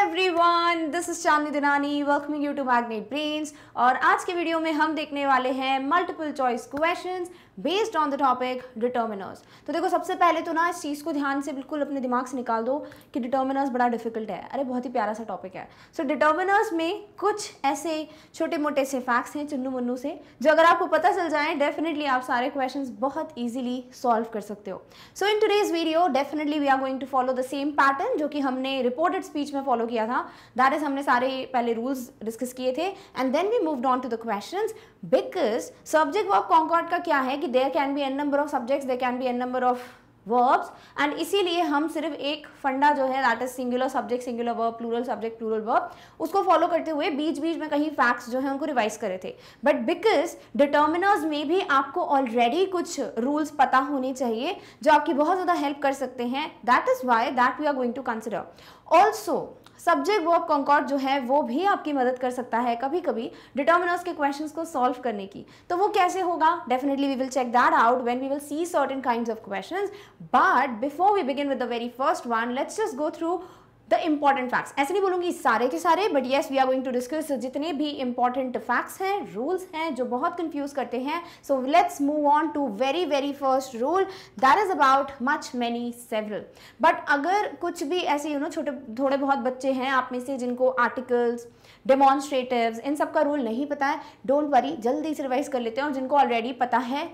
Everyone, this is Chandni Dinani welcoming you to Magnet Brains. और आज के वीडियो में हम देखने वाले हैं multiple choice questions based on the topic determiners. तो देखो, सबसे पहले तो ना इस चीज़ को ध्यान से बिल्कुल अपने दिमाग से निकाल दो कि डिटर्मिनर्स बड़ा डिफिकल्ट है। अरे बहुत ही प्यारा सा टॉपिक है। सो डिटर्मिनर्स में कुछ ऐसे छोटे मोटे से फैक्ट्स हैं चुन्नू मुन्नू से, जो अगर आपको पता चल जाए डेफिनेटली आप सारे क्वेश्चंस बहुत ईजिली सॉल्व कर सकते हो। So in today's video definitely we are going to follow the same pattern जो कि हमने रिपोर्टेड स्पीच में फॉलो किया था। दैट इज, हमने सारे पहले रूल्स डिस्कस किए थे and then we moved on to the questions. Because subject verb concord का क्या है कि there can be n number of subjects, there can be n number of verbs, and इसीलिए हम सिर्फ एक फंडा जो है that is singular subject singular verb, plural subject plural verb, उसको फॉलो करते हुए बीच बीच में कहीं फैक्ट्स जो है उनको रिवाइज करे थे। बट बिकॉज डिटर्मिनर्स में भी आपको ऑलरेडी कुछ रूल्स पता होने चाहिए जो आपकी बहुत ज़्यादा हेल्प कर सकते हैं। That is why that we are going to consider. Also subject verb concord जो है वो भी आपकी मदद कर सकता है कभी कभी डिटर्मिनर्स के क्वेश्चंस को सॉल्व करने की। तो वो कैसे होगा, definitely we will check that out when we will see certain kinds of questions. But before we begin with the very first one, let's just go through the important facts. ऐसे नहीं बोलूंगी सारे के सारे, but yes we are going to discuss जितने भी important facts हैं, rules हैं जो बहुत कंफ्यूज करते हैं। So let's move on to very first rule, that is about much many several. But अगर कुछ भी ऐसे छोटे थोड़े बहुत बच्चे हैं आप में से जिनको आर्टिकल्स, डेमोन्स्ट्रेटिव्स, इन सब का रूल नहीं पता है, डोंट वरी, जल्दी से रिवाइज कर लेते हैं। और जिनको ऑलरेडी पता है,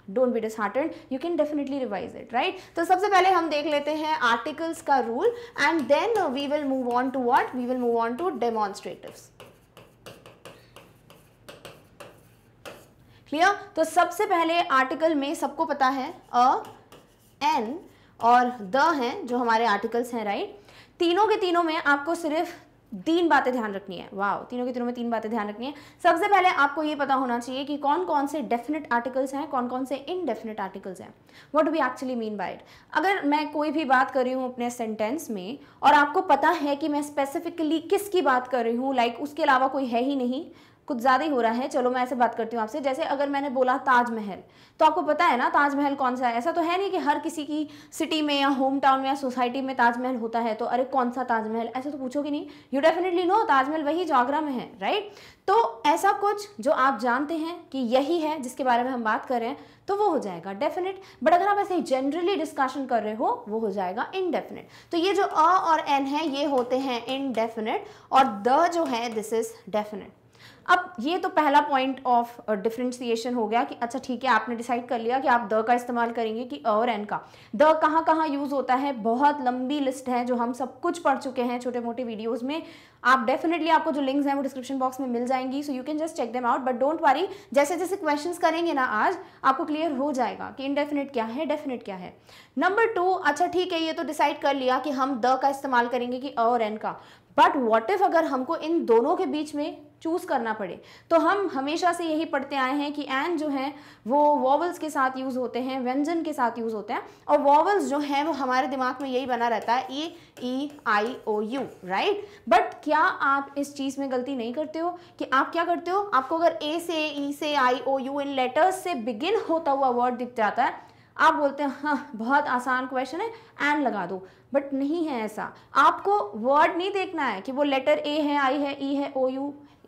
don't be disheartened, you can definitely revise it, right. तो सबसे पहले हम देख लेते हैं आर्टिकल्स का rule and then we will move on to what, we will move on to demonstratives. Clear. तो सबसे पहले आर्टिकल में सबको पता है अ, एन और द हैं जो हमारे आर्टिकल्स हैं, राइट। तीनों के तीनों में आपको सिर्फ 3 बातें ध्यान रखनी है। वाह, तीनों के तीनों में 3 बातें ध्यान रखनी है। सबसे पहले आपको ये पता होना चाहिए कि कौन कौन से डेफिनेट आर्टिकल्स हैं, कौन कौन से इनडेफिनेट आर्टिकल्स हैं। What do we actually mean by it. अगर मैं कोई भी बात कर रही हूँ अपने सेंटेंस में और आपको पता है कि मैं स्पेसिफिकली किसकी बात कर रही हूँ, लाइक उसके अलावा कोई है ही नहीं, कुछ ज़्यादा ही हो रहा है, चलो मैं ऐसे बात करती हूँ आपसे। जैसे अगर मैंने बोला ताजमहल, तो आपको पता है ना ताजमहल कौन सा है। ऐसा तो है नहीं कि हर किसी की सिटी में या होम टाउन में या सोसाइटी में ताजमहल होता है, तो अरे कौन सा ताजमहल, ऐसा तो पूछोगे नहीं। यू डेफिनेटली नो ताजमहल वही जो आगरा में है, राइट। तो ऐसा कुछ जो आप जानते हैं कि यही है जिसके बारे में हम बात कर रहे हैं, तो वो हो जाएगा डेफिनेट। बट अगर आप ऐसे जनरली डिस्कशन कर रहे हो, वो हो जाएगा इनडेफिनेट। तो ये जो अ और एन है ये होते हैं इनडेफिनेट और द जो है दिस इज डेफिनेट। अब ये तो पहला पॉइंट ऑफ डिफरेंशिएशन हो गया कि अच्छा ठीक है, आपने डिसाइड कर लिया कि आप द का इस्तेमाल करेंगे कि अ और एन का। द कहाँ कहाँ यूज होता है, बहुत लंबी लिस्ट है जो हम सब कुछ पढ़ चुके हैं छोटे मोटे वीडियोस में। आप डेफिनेटली, आपको जो लिंक्स हैं वो डिस्क्रिप्शन बॉक्स में मिल जाएंगी, so you can just check them out. But don't worry, जैसे जैसे क्वेश्चंस करेंगे ना आज आपको क्लियर हो जाएगा कि इनडेफिनेट क्या है, डेफिनेट क्या है। नंबर 2, अच्छा ठीक है, ये तो डिसाइड कर लिया कि हम द का इस्तेमाल करेंगे कि अ और एन का। बट व्हाट इफ अगर हमको इन दोनों के बीच में चूज करना पड़े, तो हम हमेशा से यही पढ़ते आए हैं कि एन जो है वो वॉवल्स के साथ यूज होते हैं, व्यंजन के साथ यूज होते हैं। और वॉवल्स जो है वो हमारे दिमाग में यही बना रहता है ई आई ओ यू, राइट। बट क्या आप इस चीज में गलती नहीं करते हो कि आप क्या करते हो, आपको अगर ए से, ई से, आई ओ यू इन लेटर्स से बिगिन होता हुआ वर्ड दिख जाता है, आप बोलते हैं हाँ बहुत आसान क्वेश्चन है, एन लगा दो। बट नहीं है ऐसा। आपको वर्ड नहीं देखना है कि वो लेटर ए है, आई है, ई है,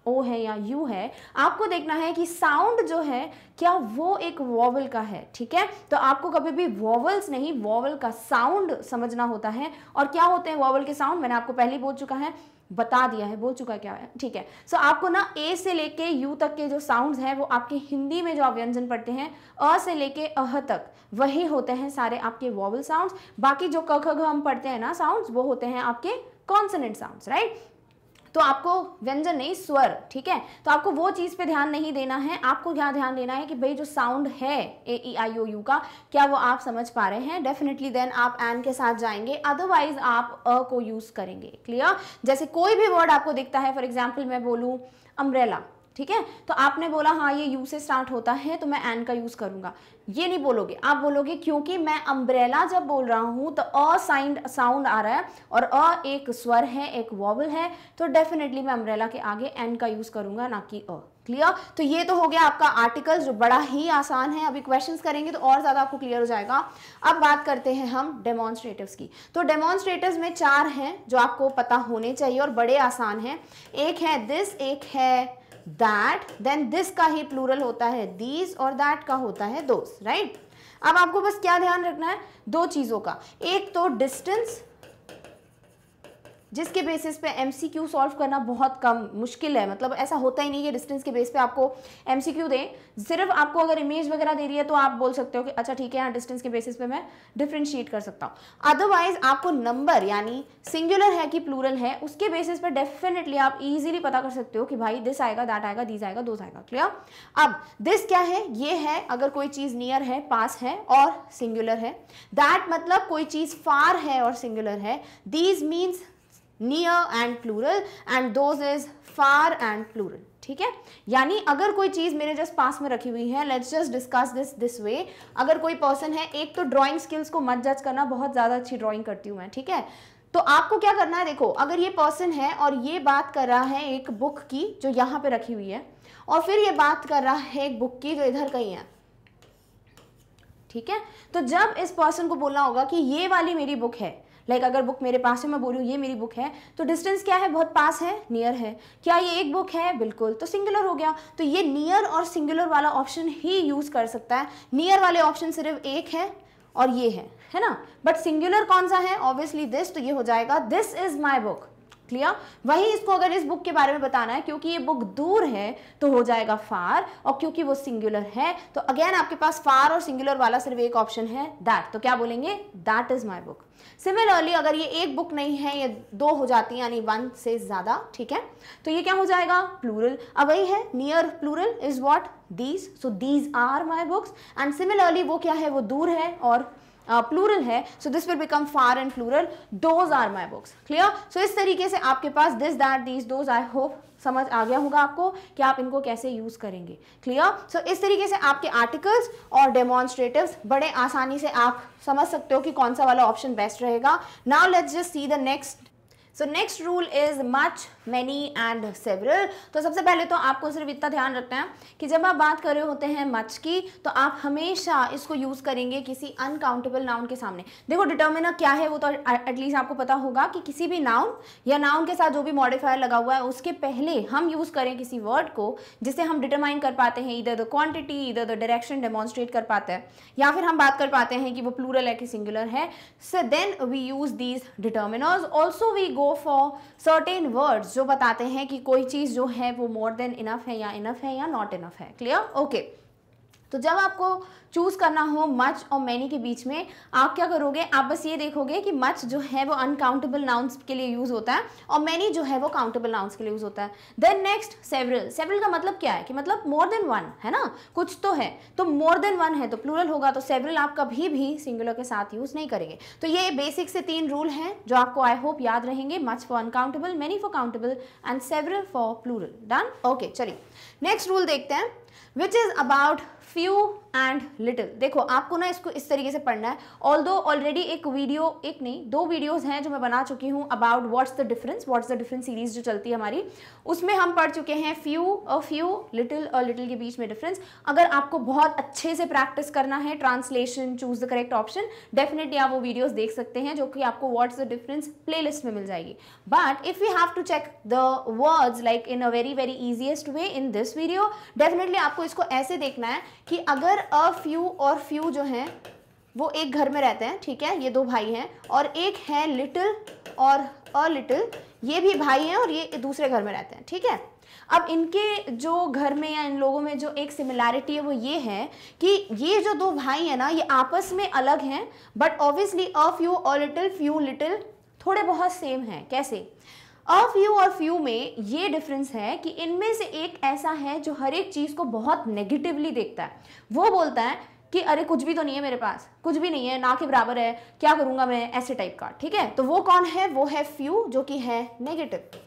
ओ है या यू है। आपको देखना है कि साउंड जो है क्या वो एक वॉवल का है, ठीक है। तो आपको कभी भी वॉवल्स नहीं, वॉवल का साउंड समझना होता है। और क्या होते हैं वॉवल के साउंड, मैंने आपको पहले ही बोल चुका है, बता दिया है, बोल चुका क्या है, ठीक है। सो आपको ना ए से लेके यू तक के जो साउंड्स हैं वो आपके हिंदी में जो आप व्यंजन पढ़ते हैं अ से लेके अह तक, वही होते हैं सारे आपके वॉवल साउंड्स। बाकी जो क ख ग हम पढ़ते हैं ना साउंड्स, वो होते हैं आपके कॉन्सोनेंट साउंड्स, राइट। तो आपको व्यंजन नहीं, स्वर, ठीक है। तो आपको वो चीज पे ध्यान नहीं देना है, आपको क्या ध्यान देना है कि भाई जो साउंड है ए ई आई ओ यू का, क्या वो आप समझ पा रहे हैं। डेफिनेटली देन आप एन के साथ जाएंगे, अदरवाइज आप अ को यूज करेंगे। क्लियर। जैसे कोई भी वर्ड आपको दिखता है, फॉर एग्जाम्पल मैं बोलूं अम्ब्रेला, ठीक है, तो आपने बोला हाँ ये यू से स्टार्ट होता है तो मैं एन का यूज करूंगा, ये नहीं बोलोगे। आप बोलोगे क्योंकि मैं अम्ब्रेला जब बोल रहा हूं तो अ साउंड आ रहा है और अ एक स्वर है, एक वॉवल है, तो डेफिनेटली मैं अम्ब्रेला के आगे एन का यूज करूंगा, ना कि अ। क्लियर। तो ये तो हो गया आपका आर्टिकल जो बड़ा ही आसान है। अभी क्वेश्चंस करेंगे तो और ज्यादा आपको क्लियर हो जाएगा। अब बात करते हैं हम डेमोन्स्ट्रेटिव्स की। तो डेमोन्स्ट्रेटिव्स में 4 हैं जो आपको पता होने चाहिए और बड़े आसान हैं। एक है दिस, एक है दैट, देन दिस का ही प्लूरल होता है दीज और दैट का होता है दोस, राइट। अब आपको बस क्या ध्यान रखना है, 2 चीजों का। एक तो डिस्टेंस, जिसके बेसिस पे एमसीक्यू सॉल्व करना बहुत कम मुश्किल है, मतलब ऐसा होता ही नहीं कि डिस्टेंस के बेस पे आपको एमसीक्यू दे। सिर्फ आपको अगर इमेज वगैरह दे रही है तो आप बोल सकते हो कि अच्छा ठीक है, यहाँ डिस्टेंस के बेसिस पे मैं डिफरेंशिएट कर सकता हूँ। अदरवाइज आपको नंबर यानी सिंगुलर है कि प्लूरल है उसके बेसिस पे डेफिनेटली आप इजीली पता कर सकते हो कि भाई दिस आएगा, दैट आएगा, दीज आएगा, दोस आएगा। क्लियर। अब दिस क्या है, ये है अगर कोई चीज नियर है, पास है और सिंगुलर है। दैट मतलब कोई चीज फार है और सिंगुलर है। These means near and plural and those is far and plural, ठीक है। यानी अगर कोई चीज मेरे जस्ट पास में रखी हुई है, let's just discuss this way. अगर कोई पर्सन है, एक तो ड्राइंग स्किल्स को मत जज करना, बहुत ज्यादा अच्छी ड्राइंग करती हूं मैं, ठीक है। तो आपको क्या करना है, देखो अगर ये पर्सन है और ये बात कर रहा है एक बुक की जो यहाँ पे रखी हुई है, और फिर ये बात कर रहा है एक बुक की जो इधर कहीं है, ठीक है। तो जब इस पर्सन को बोलना होगा कि ये वाली मेरी बुक है, लाइक अगर बुक मेरे पास है, मैं बोलूँ ये मेरी बुक है, तो डिस्टेंस क्या है, बहुत पास है, नियर है। क्या ये एक बुक है, बिल्कुल, तो सिंगुलर हो गया। तो ये नियर और सिंगुलर वाला ऑप्शन ही यूज कर सकता है। नियर वाले ऑप्शन सिर्फ एक है और ये है ना, बट सिंगुलर कौन सा है, ऑब्वियसली दिस, तो ये हो जाएगा this is my book. Clear. वही इसको अगर इस बुक के बारे में बताना है, क्योंकि ये बुक दूर है तो हो जाएगा फार, और क्योंकि वो सिंगुलर है तो अगेन आपके पास फार और सिंगुलर वाला सिर्फ एक ऑप्शन है, दैट। तो क्या बोलेंगे, that is my book. Similarly अगर ये एक बुक नहीं है, ये 2 हो जाती है, यानी 1 से ज्यादा, ठीक है, तो ये क्या हो जाएगा, प्लूरल। अब वही है, near plural is what, these, so these are my books. And similarly वो क्या है, वो दूर है और प्लूरल है, so this will become far and plural, those are my books. Clear. So इस तरीके से आपके पास this, that, these, those, I hope समझ आ गया होगा आपको कि आप इनको कैसे यूज करेंगे। क्लियर। सो इस तरीके से आपके आर्टिकल्स और डेमोन्स्ट्रेटिव्स बड़े आसानी से आप समझ सकते हो कि कौन सा वाला ऑप्शन बेस्ट रहेगा। Now let's just see the next. So next rule is much, many and several. तो सबसे पहले तो आपको सिर्फ इतना ध्यान रखना है कि जब आप बात कर रहे होते हैं मच की, तो आप हमेशा इसको यूज करेंगे किसी अनकाउंटेबल नाउन के सामने। देखो डिटर्मिनर क्या है वो तो एटलीस्ट आपको पता होगा कि किसी भी नाउन या नाउन के साथ जो भी मॉडिफायर लगा हुआ है उसके पहले हम यूज करें किसी वर्ड को जिससे हम डिटरमाइन कर पाते हैं इधर द क्वांटिटी, इधर द डायरेक्शन डेमोन्स्ट्रेट कर पाते हैं, या फिर हम बात कर पाते हैं कि वो प्लूरल है कि सिंगुलर है। So then we use these determiners. Also we go for certain words जो बताते हैं कि कोई चीज जो है वो मोर देन इनफ है या नॉट इनफ है। क्लियर। ओके। तो जब आपको चूज करना हो मच और मैनी के बीच में, आप क्या करोगे, आप बस ये देखोगे कि मच जो है वो अनकाउंटेबल नाउन्स के लिए यूज होता है और मैनी जो है वो काउंटेबल नाउन्स के लिए यूज होता है। Then next several. सेवरल का मतलब क्या है कि मतलब मोर देन वन, है ना, कुछ तो है, तो मोर देन वन है तो प्लूरल होगा, तो सेवरल आप कभी भी सिंगुलर के साथ यूज नहीं करेंगे। तो ये बेसिक से 3 रूल हैं जो आपको आई होप याद रहेंगे। Much for uncountable, many for countable and several for plural. Done. Okay, चलिए नेक्स्ट रूल देखते हैं, which is about few and little. देखो आपको ना इसको इस तरीके से पढ़ना है। ऑल्दो ऑलरेडी एक वीडियो, एक नहीं 2 वीडियोस हैं जो मैं बना चुकी हूँ about what's the difference series जो चलती है हमारी, उसमें हम पढ़ चुके हैं फ्यू और फ्यू, लिटिल और लिटिल के बीच में डिफरेंस। अगर आपको बहुत अच्छे से प्रैक्टिस करना है translation, choose the correct option, definitely आप वो वीडियोस देख सकते हैं जो कि आपको व्हाट्स द डिफरेंस प्लेलिस्ट में मिल जाएगी। But if you have to check the words like in a very very easiest way in this video, definitely आपको इसको ऐसे देखना है कि अगर अ फ्यू और फ्यू जो हैं वो एक घर में रहते हैं, ठीक है, ये 2 भाई हैं, और एक है लिटिल और अ लिटिल, ये भी भाई हैं और ये दूसरे घर में रहते हैं, ठीक है। अब इनके जो घर में या इन लोगों में जो एक सिमिलैरिटी है वो ये है कि ये जो 2 भाई हैं ना, ये आपस में अलग हैं, but obviously a few, a little, few little थोड़े बहुत सेम हैं। कैसे? अ फ्यू और फ्यू में ये डिफरेंस है कि इनमें से एक ऐसा है जो हर एक चीज को बहुत नेगेटिवली देखता है। वो बोलता है कि अरे कुछ भी तो नहीं है मेरे पास, कुछ भी नहीं है, ना के बराबर है, क्या करूंगा मैं, ऐसे टाइप का, ठीक है। तो वो कौन है? वो है फ्यू, जो कि है नेगेटिव।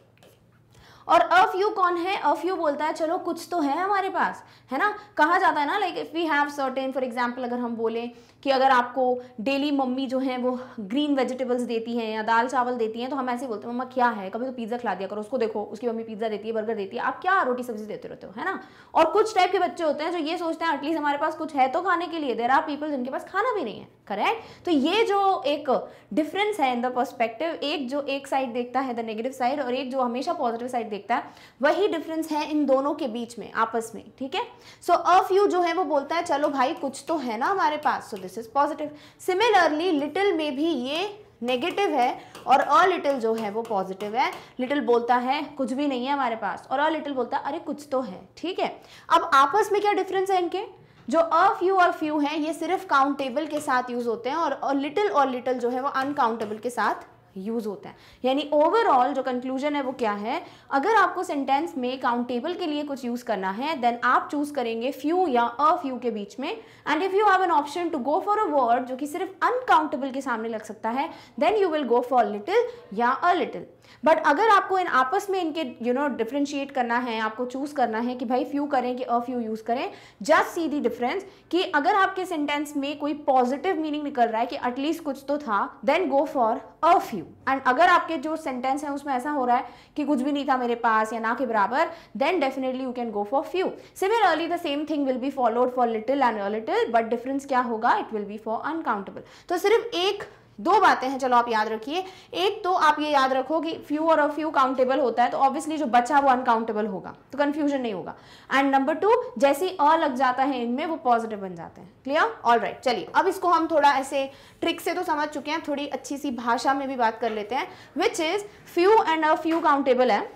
और अ फ्यू कौन है? अ फ्यू बोलता है चलो कुछ तो है हमारे पास, है ना। कहा जाता है ना, like if we have certain, for example अगर हम बोलें कि अगर आपको डेली मम्मी जो है वो ग्रीन वेजिटेबल्स देती हैं या दाल चावल देती हैं तो हम ऐसे बोलते हैं मम्मा क्या है, कभी तो पिज्ज़ा खिला दिया करो उसको, देखो उसकी मम्मी पिज्ज़ा देती है, बर्गर देती है, आप क्या रोटी सब्जी देते रहते हो, है ना। और कुछ टाइप के बच्चे होते हैं जो ये सोचते हैं एटलीस्ट हमारे पास कुछ है तो खाने के लिए, देयर आर पीपल जिनके पास खाना भी नहीं है, करेक्ट। तो ये जो एक डिफरेंस है इन द पर्सपेक्टिव, एक जो एक साइड देखता है द नेगेटिव साइड और एक जो हमेशा पॉजिटिव साइड देखता है, वही डिफरेंस है इन दोनों के बीच में आपस में, ठीक है। सो अ फ्यू जो है वो बोलता है चलो भाई कुछ तो है ना हमारे पास, so this is positive. Similarly little में भी ये नेगेटिव है और अ लिटिल जो है वो पॉजिटिव है। लिटिल बोलता है कुछ भी नहीं है हमारे पास और अ लिटिल बोलता है अरे कुछ तो है, ठीक है। अब आपस में क्या डिफरेंस है इनके, जो अ फ्यू और फ्यू है ये सिर्फ काउंटेबल के साथ यूज होते हैं और लिटिल जो है वो अनकाउंटेबल के साथ यूज होता है। यानी ओवरऑल जो कंक्लूजन है वो क्या है, अगर आपको सेंटेंस में काउंटेबल के लिए कुछ यूज करना है देन आप चूज करेंगे फ्यू या अ फ्यू के बीच में, and if you have an option to go for a word जो कि सिर्फ अनकाउंटेबल के सामने लग सकता है then you will go for little या अ लिटिल। बट अगर आपको इन आपस में इनके डिफरेंशिएट करना है, आपको चूज करना है कि भाई फ्यू करें कि अ फ्यू यूज करें, जस्ट सी दी डिफरेंस कि अगर आपके सेंटेंस में कोई पॉजिटिव मीनिंग निकल रहा है कि एटलीस्ट कुछ तो था then go for a few, and अगर आपके जो सेंटेंस है उसमें ऐसा हो रहा है कि कुछ भी नहीं था मेरे पास या ना के बराबर, then definitely you can go for few. Similarly the same thing will be followed for little and a little, but difference क्या होगा, it will be for uncountable. तो सिर्फ एक दो बातें हैं, चलो आप याद रखिए। एक तो आप ये याद रखो कि फ्यू और अ फ्यू काउंटेबल होता है तो ऑब्वियसली जो बचा वो अनकाउंटेबल होगा, तो कंफ्यूजन नहीं होगा। एंड नंबर टू, जैसे अ लग जाता है इनमें वो पॉजिटिव बन जाते हैं। Clear, alright. चलिए अब इसको हम थोड़ा ऐसे ट्रिक से तो समझ चुके हैं, थोड़ी अच्छी सी भाषा में भी बात कर लेते हैं, which is few and a few countable है,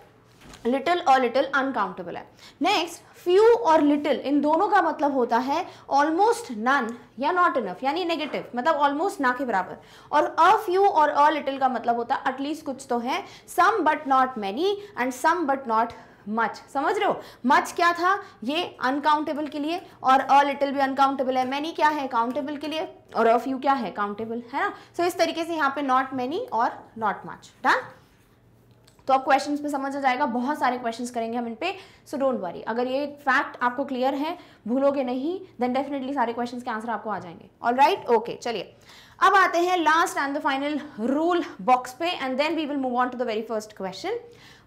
लिटिल और लिटिल अनकाउंटेबल है। नेक्स्ट, फ्यू और लिटिल इन दोनों का मतलब होता है ऑलमोस्ट नन या नॉट इनफ, यानी नेगेटिव, मतलब ऑलमोस्ट ना के बराबर। और अ फ्यू और अ लिटिल का मतलब होता है एटलीस्ट कुछ तो है, some but not many and some but not much. समझ रहे हो, मच क्या था, ये अनकाउंटेबल के लिए, और अ लिटिल भी अनकाउंटेबल है, मैनी क्या है, काउंटेबल के लिए, और अ फ्यू क्या है, काउंटेबल, है ना। सो इस तरीके से यहाँ पे नॉट मैनी और नॉट मच। डन। तो अब क्वेश्चंस में समझ आ जाएगा, बहुत सारे क्वेश्चंस करेंगे हम इन पे, सो डोंट वरी। अगर ये फैक्ट आपको क्लियर है, भूलोगे नहीं, देन डेफिनेटली सारे क्वेश्चंस के आंसर आपको आ जाएंगे। Alright, okay. चलिए अब आते हैं last and the final rule box पे, and then we will move on to the very first question.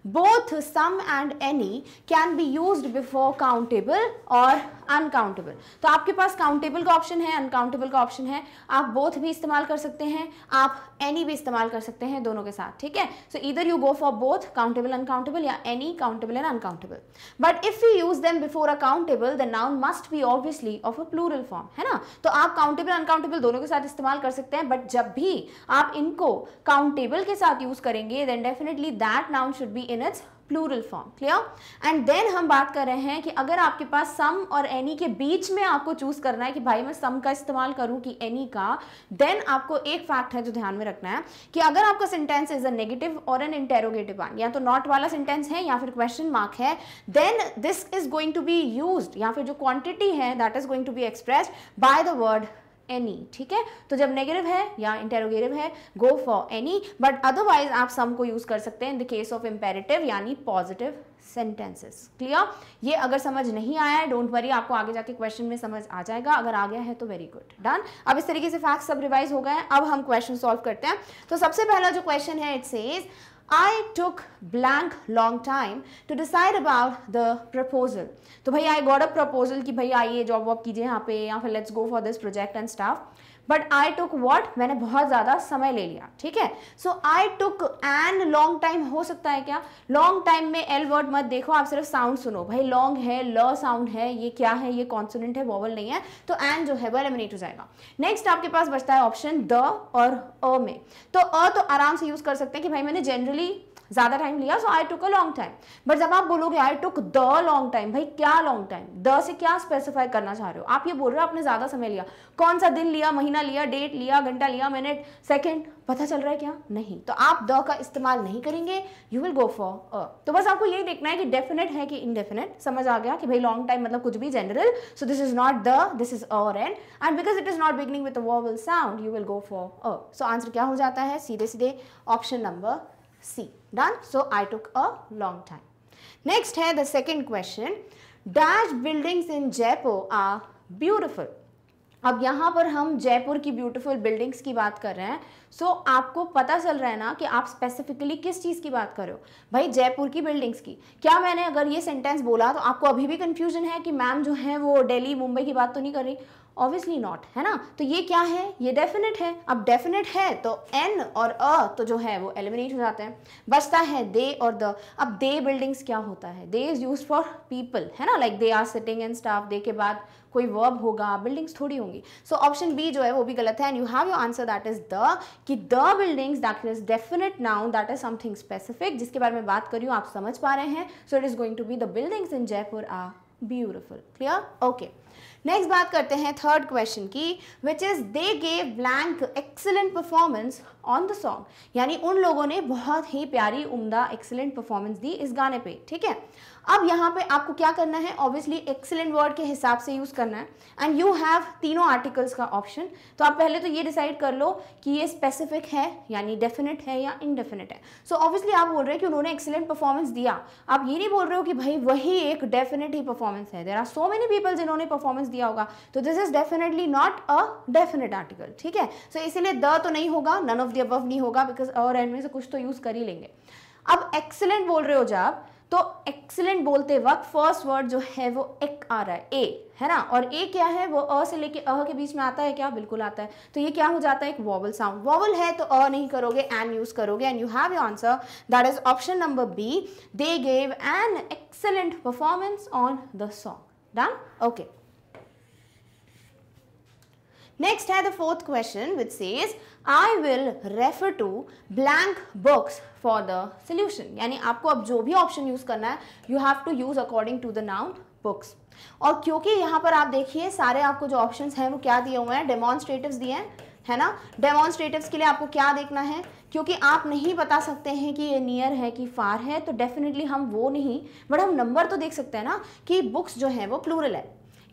Both some and any can be used before countable और अनकाउंटेबल। तो आपके पास काउंटेबल का ऑप्शन है, अनकाउंटेबल का ऑप्शन है, आप both भी इस्तेमाल कर सकते हैं, आप एनी भी इस्तेमाल कर सकते हैं, दोनों के साथ, ठीक है। So either you go for both countable uncountable या any countable and uncountable. But if you use them before a countable the noun must be obviously of a plural form, है ना। तो आप काउंटेबल अनकाउंटेबल दोनों के साथ इस्तेमाल कर सकते हैं, बट जब भी आप इनको काउंटेबल के साथ यूज करेंगे then definitely that noun should be in its plural form. Clear. And then हम बात कर रहे हैं कि अगर आपके पास सम और एनी के बीच में आपको चूज करना है कि भाई मैं सम का इस्तेमाल करूं कि एनी का, देन आपको एक फैक्ट है जो ध्यान में रखना है कि अगर आपका सेंटेंस इज अ नेगेटिव और एन इंटेरोगेटिव वन, या तो नॉट वाला सेंटेंस है या फिर क्वेश्चन मार्क है, then this is going to be used, या फिर जो क्वांटिटी है that is going to be expressed by the word any, ठीक है। तो जब नेगेटिव है या इंटेरोगेटिव है, go for any, but otherwise आप सम को यूज कर सकते हैं in the case of imperative यानी पॉजिटिव सेंटेंसेस। क्लियर। ये अगर समझ नहीं आया है डोंट वरी, आपको आगे जाके क्वेश्चन में समझ आ जाएगा, अगर आ गया है तो वेरी गुड। डन। अब इस तरीके से फैक्ट्स सब रिवाइज हो गए हैं, अब हम क्वेश्चन सॉल्व करते हैं। तो सबसे पहला जो क्वेश्चन है, it says I took blank long time to decide about the proposal. तो भाई I got a proposal कि भाई आइए जॉब वॉब कीजिए यहाँ पे, या फिर let's go for this project and stuff. But I took what? मैंने बहुत ज़्यादा समय ले लिया, ठीक है। So I took an long time हो सकता है क्या? Long time में L वर्ड मत देखो, आप सिर्फ साउंड सुनो। भाई long है, ल साउंड है, ये क्या है, ये कॉन्सोनेंट है, वोवल नहीं है, तो an जो है वो एलिमिनेट हो जाएगा। नेक्स्ट आपके पास बचता है ऑप्शन द और अ में। तो अ तो आराम से यूज कर सकते हैं कि भाई मैंने जनरली ज्यादा टाइम लिया, सो आई टुक अ लॉन्ग टाइम। बट जब आप बोलोगे आई टुक द लॉन्ग टाइम, भाई क्या लॉन्ग टाइम, द से क्या स्पेसिफाई करना चाह रहे हो आप? ये बोल रहे हो आपने ज्यादा समय लिया, कौन सा दिन लिया, महीना लिया, डेट लिया, घंटा लिया, मिनट, सेकंड, पता चल रहा है क्या? नहीं। तो आप द का इस्तेमाल नहीं करेंगे, यू विल गो फॉर अ। तो बस आपको यही देखना है कि डेफिनेट है कि इनडेफिनेट। समझ आ गया कि भाई लॉन्ग टाइम मतलब कुछ भी general, so this is not the, this is और an, and because it is not beginning with a vowel sound you will go for a. So answer क्या हो जाता है? सीधे सीधे option number C. Done. So I took a long time. Next है the second question. Dash buildings in Jaipur are beautiful. अब यहाँ पर हम जयपुर की ब्यूटीफुल बिल्डिंग्स की बात कर रहे हैं, सो आपको पता चल रहा है ना कि आप स्पेसिफिकली किस चीज़ की बात कर रहे हो। भाई जयपुर की बिल्डिंग्स की। क्या मैंने अगर ये सेंटेंस बोला तो आपको अभी भी कंफ्यूजन है कि मैम जो है वो दिल्ली मुंबई की बात तो नहीं कर रही? ऑब्वियसली नॉट, है ना। तो ये क्या है? ये डेफिनेट है। अब डेफिनेट है तो एन और अ तो जो है वो एलिमिनेट हो जाते हैं, बचता है दे और द। अब दे बिल्डिंग्स क्या होता है? They is used for people, है ना, like they are sitting and staff. They के बाद कोई वर्ब होगा, बिल्डिंग्स थोड़ी होंगी। सो ऑप्शन बी जो है वो भी गलत है, and you have your answer that is the, कि the buildings that is definite noun, that is something specific जिसके बारे में बात कर रही हूँ, आप समझ पा रहे हैं। So it is going to be the buildings in Jaipur are beautiful. Clear? Okay, next बात करते हैं थर्ड क्वेश्चन की, which is they gave blank excellent performance on the song, यानी उन लोगों ने बहुत ही प्यारी उम्दा एक्सीलेंट परफॉर्मेंस दी इस गाने पे। ठीक है, अब यहाँ पे आपको क्या करना है? ऑब्वियसली एक्सीलेंट वर्ड के हिसाब से यूज करना है, एंड यू हैव तीनों आर्टिकल्स का ऑप्शन। तो आप पहले तो ये डिसाइड कर लो कि ये स्पेसिफिक है यानी डेफिनेट है या इनडेफिनेट है। सो ऑब्वियसली आप बोल रहे हैं कि उन्होंने एक्सीलेंट परफॉर्मेंस दिया, आप ये नहीं बोल रहे हो कि भाई वही एक डेफिनेट ही परफॉर्मेंस है। There are so many people जिन्होंने परफॉर्मेंस दिया होगा, तो this is definitely not a definite article. ठीक है, सो इसीलिए द तो नहीं होगा, नन ऑफ द अबव नहीं होगा, बिकॉज और एंड में से कुछ तो यूज कर ही लेंगे। अब एक्सीलेंट बोल रहे हो जब, तो एक्सीलेंट बोलते वक्त फर्स्ट वर्ड जो है वो एक आ रहा है, ए, है ना, और ए क्या है? वो अ से लेके अह के बीच में आता है क्या? बिल्कुल आता है। तो ये क्या हो जाता है? एक वॉवल साउंड। वॉवल है तो अ नहीं करोगे, एन यूज करोगे, and you have your answer that is option number B, they gave an excellent performance on the song. Done? Okay, next है the fourth question which says I will refer to blank books for the solution, यानी आपको अब जो भी option use करना है you have to use according to the noun books. और क्योंकि यहाँ पर आप देखिए सारे आपको जो ऑप्शंस हैं वो क्या दिए हुए हैं? डेमोन्स्ट्रेटिव्स दिए हैं, है ना। डेमोन्स्ट्रेटिव्स के लिए आपको क्या देखना है? क्योंकि आप नहीं बता सकते हैं कि ये नियर है कि फार है, तो डेफिनेटली हम वो नहीं, बट हम नंबर तो देख सकते हैं ना कि बुक्स जो है वो प्लूरल है,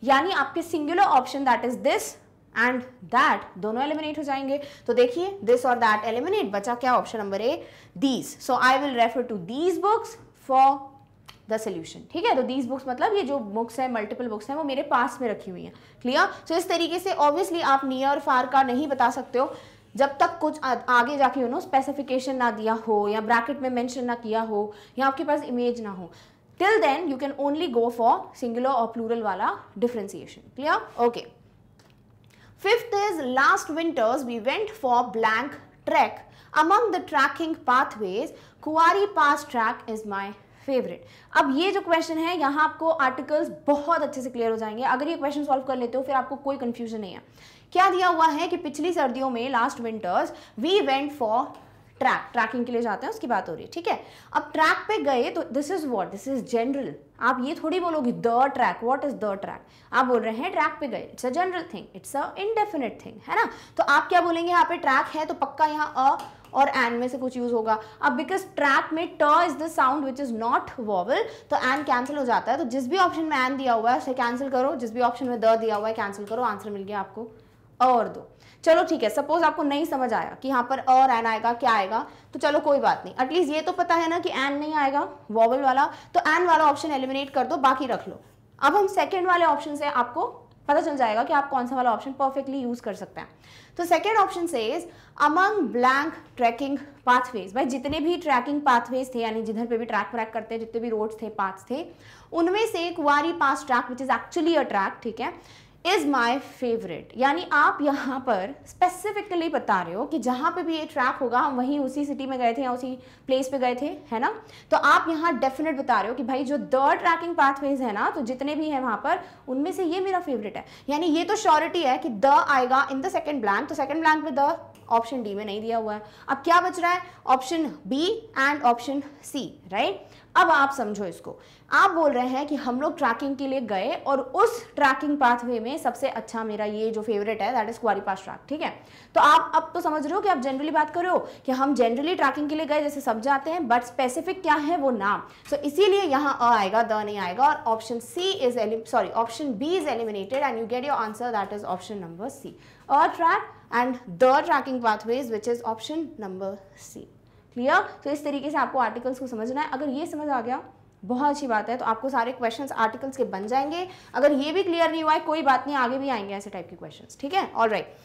यानी आपके singular option that is this and that दोनों एलिमिनेट हो जाएंगे। तो देखिए दिस और दैट एलिमिनेट, बचा क्या? Option number A, these. So I will refer to these books for the solution. ठीक है, तो दीज बुक्स मतलब ये जो बुक्स है, मल्टीपल बुक्स हैं, वो मेरे पास में रखी हुई हैं। क्लियर? सो इस तरीके से ऑब्वियसली आप नियर फार का नहीं बता सकते हो जब तक कुछ आगे जाके यू नो स्पेसिफिकेशन ना दिया हो, या ब्रैकेट में मेंशन ना किया हो, या आपके पास इमेज ना हो। Till then you can only go for singular और प्लूरल वाला differentiation. Clear? Okay, fifth is last winters we went for blank trek among the trekking pathways, Kuwari Pass track is my favorite। अब ये जो question है यहाँ आपको articles बहुत अच्छे से क्लियर हो जाएंगे अगर ये क्वेश्चन सॉल्व कर लेते हो, फिर आपको कोई कंफ्यूजन नहीं है। क्या दिया हुआ है कि पिछली सर्दियों में last winters we went for trekking के लिए जाते हैं, उसकी बात हो रही है। ठीक है, अब ट्रैक पे गए तो this is what? This is general. आप ये थोड़ी बोलोगे the track, what is the track? आप बोल रहे हैं ट्रैक पे गए, it's a general thing, it's a indefinite thing, है ना। तो आप क्या बोलेंगे? यहाँ पे ट्रैक है तो पक्का यहाँ अ और एन में से कुछ यूज होगा। अब बिकॉज ट्रैक में ट is the sound which is not vowel, तो एन कैंसिल हो जाता है। तो जिस भी ऑप्शन में एन दिया हुआ है उसे कैंसिल करो, जिस भी ऑप्शन में द दिया हुआ है कैंसिल करो, आंसर मिल गया आपको और दो। चलो ठीक है, सपोज आपको नहीं समझ आया कि यहाँ पर और एन आएगा, क्या आएगा, तो चलो कोई बात नहीं, एटलीस्ट ये तो पता है ना कि एन नहीं आएगा वॉवल वाला, तो एन वाला ऑप्शन एलिमिनेट कर दो, बाकी रख लो। अब हम सेकेंड वाले ऑप्शन से आपको पता चल जाएगा कि आप कौन सा वाला ऑप्शन परफेक्टली यूज कर सकते हैं। तो second option says among blank trekking pathways, भाई जितने भी ट्रैकिंग पाथवेज थे, यानी जिधर पे भी ट्रैक व्रैक करते हैं, जितने भी रोड्स थे, पाथ्स थे, उनमें से कुंवारी pass track which is actually a track, ठीक है, इज माई फेवरेट। यानी आप यहाँ पर स्पेसिफिकली बता रहे हो कि जहाँ पे भी ये ट्रैक होगा हम वहीं उसी सिटी में गए थे या उसी प्लेस पे गए थे, है ना। तो आप यहाँ डेफिनेट बता रहे हो कि भाई जो द ट्रैकिंग पाथवेज है ना, तो जितने भी हैं वहाँ पर उनमें से ये मेरा फेवरेट है। यानी ये तो श्योरिटी है कि द आएगा इन द सेकेंड ब्लैंक, तो सेकेंड ब्लैंक में द ऑप्शन डी में नहीं दिया हुआ है। अब क्या बच रहा है? Option B and option C, right. अब आप समझो इसको, आप बोल रहे हैं कि हम लोग ट्रैकिंग के लिए गए और उस ट्रैकिंग पाथवे में सबसे अच्छा मेरा ये जो फेवरेट है दैट इज कुंवारी पास ट्रैक, ठीक है। तो आप अब तो समझ रहे हो कि आप जनरली बात कर रहे हो कि हम जनरली ट्रैकिंग के लिए गए जैसे सब जाते हैं, बट स्पेसिफिक क्या है वो नाम। सो इसीलिए यहाँ अ आएगा, द नहीं आएगा, और option C is option B is eliminated and you get your answer that is option number C, a track and the trekking pathways which is option number C. Clear? तो इस तरीके से आपको आर्टिकल्स को समझना है। अगर ये समझ आ गया बहुत अच्छी बात है। तो आपको सारे क्वेश्चंस आर्टिकल्स के बन जाएंगे। अगर ये भी क्लियर नहीं हुआ है कोई बात नहीं, आगे भी आएंगे ऐसे टाइप के क्वेश्चंस, ठीक है। Alright,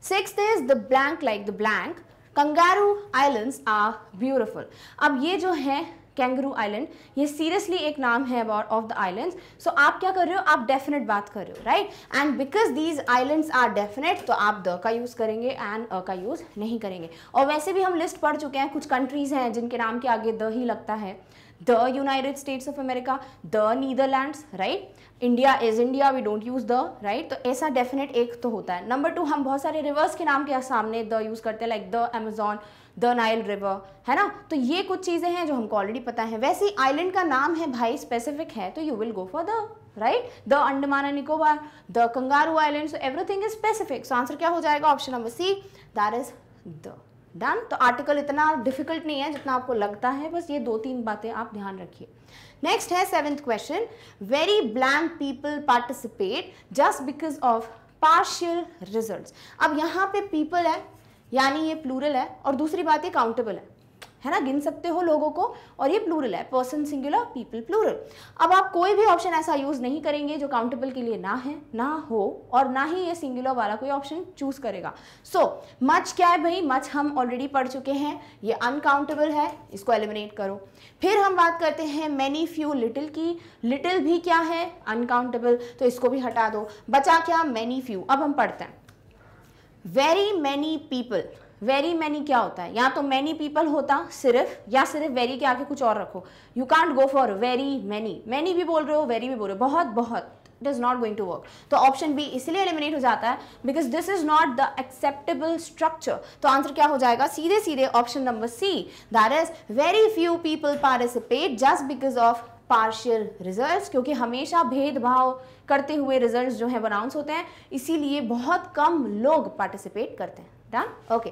6th is the blank like the blank, kangaroo islands are beautiful. अब ये जो है कैंगरू आइलैंड, ये सीरियसली एक नाम है ऑफ द आइलैंड्स। सो आप क्या कर रहे हो, आप डेफिनेट बात कर रहे हो, right. And because these islands are definite, तो आप द का यूज करेंगे एंड अ का यूज नहीं करेंगे। और वैसे भी हम लिस्ट पढ़ चुके हैं, कुछ कंट्रीज हैं जिनके नाम के आगे द ही लगता है, the United States of America, the Netherlands, right. India is India, we don't use the, right. तो ऐसा डेफिनेट एक तो होता है। नंबर 2, हम बहुत सारे रिवर्स के नाम के सामने द यूज करते हैं, like the Amazon, the Nile river, है ना। तो ये कुछ चीजें हैं जो हमको ऑलरेडी पता है। वैसे ही आइलैंड का नाम है भाई, स्पेसिफिक है, तो you will go for the, right, the Andaman and Nicobar, the kangaroo island, so everything is specific. So answer क्या हो जाएगा, option number C, that is the. Done. तो आर्टिकल इतना डिफिकल्ट नहीं है जितना आपको लगता है, बस ये 2-3 बातें आप ध्यान रखिए। नेक्स्ट है 7th question, very blank people participate just because of partial results. अब यहाँ पे पीपल है यानी ये प्लूरल है, और दूसरी बात ये काउंटेबल है ना, गिन सकते हो लोगों को, और ये प्लूरल है, पर्सन सिंगुलर, पीपल प्लूरल। अब आप कोई भी ऑप्शन ऐसा यूज नहीं करेंगे जो काउंटेबल के लिए ना है, ना हो, और ना ही ये सिंगुलर वाला कोई ऑप्शन चूज करेगा। सो मच क्या है भाई, मच हम ऑलरेडी पढ़ चुके हैं, ये अनकाउंटेबल है, इसको एलिमिनेट करो। फिर हम बात करते हैं मैनी फ्यू लिटिल की, लिटिल भी क्या है, अनकाउंटेबल, तो इसको भी हटा दो। बचा क्या, मैनी फ्यू। अब हम पढ़ते हैं very many people. Very many क्या होता है, या तो मैनी पीपल होता सिर्फ, या सिर्फ वेरी के आगे कुछ और रखो। You can't go for very many, many भी बोल रहे हो, वेरी भी बोल रहे हो, बहुत बहुत, it is not going to work. तो ऑप्शन बी इसलिए एलिमिनेट हो जाता है because this is not the acceptable structure. तो आंसर क्या हो जाएगा, सीधे सीधे option number C, that is very few people participate just because of partial results, क्योंकि हमेशा भेदभाव करते हुए रिजल्ट्स जो है अनाउंस होते हैं, इसीलिए बहुत कम लोग पार्टिसिपेट करते हैं। Done, okay.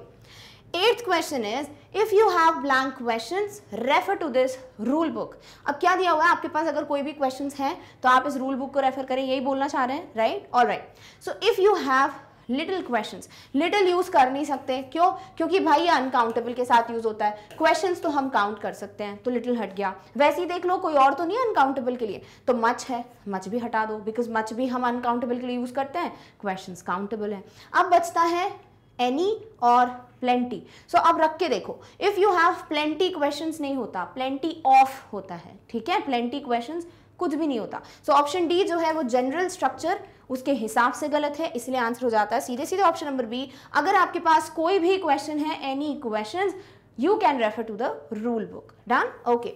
8th question is if you have blank questions refer to this rule book. अब क्या दिया हुआ है आपके पास, अगर कोई भी क्वेश्चंस हैं तो आप इस रूल बुक को रेफर करें, यही बोलना चाह रहे हैं, right. Alright, so if you have little questions, little use कर नहीं सकते, क्यों, क्योंकि भाई ये अनकाउंटेबल के साथ यूज होता है। क्वेश्चंस तो हम काउंट कर सकते हैं, तो लिटिल हट गया। वैसे ही देख लो कोई और तो नहीं है अनकाउंटेबल के लिए, तो मच है, मच भी हटा दो, बिकॉज मच भी हम अनकाउंटेबल के लिए यूज करते हैं, क्वेश्चंस काउंटेबल है। अब बचता है एनी और प्लेंटी। सो अब रख के देखो, if you have plenty questions नहीं होता, प्लेंटी ऑफ होता है, ठीक है, प्लेंटी क्वेश्चंस कुछ भी नहीं होता। सो ऑप्शन डी जो है वो जनरल स्ट्रक्चर उसके हिसाब से गलत है, इसलिए आंसर हो जाता है सीधे सीधे ऑप्शन नंबर बी। अगर आपके पास कोई भी क्वेश्चन है, any questions, you can refer to the rule book. Done, okay.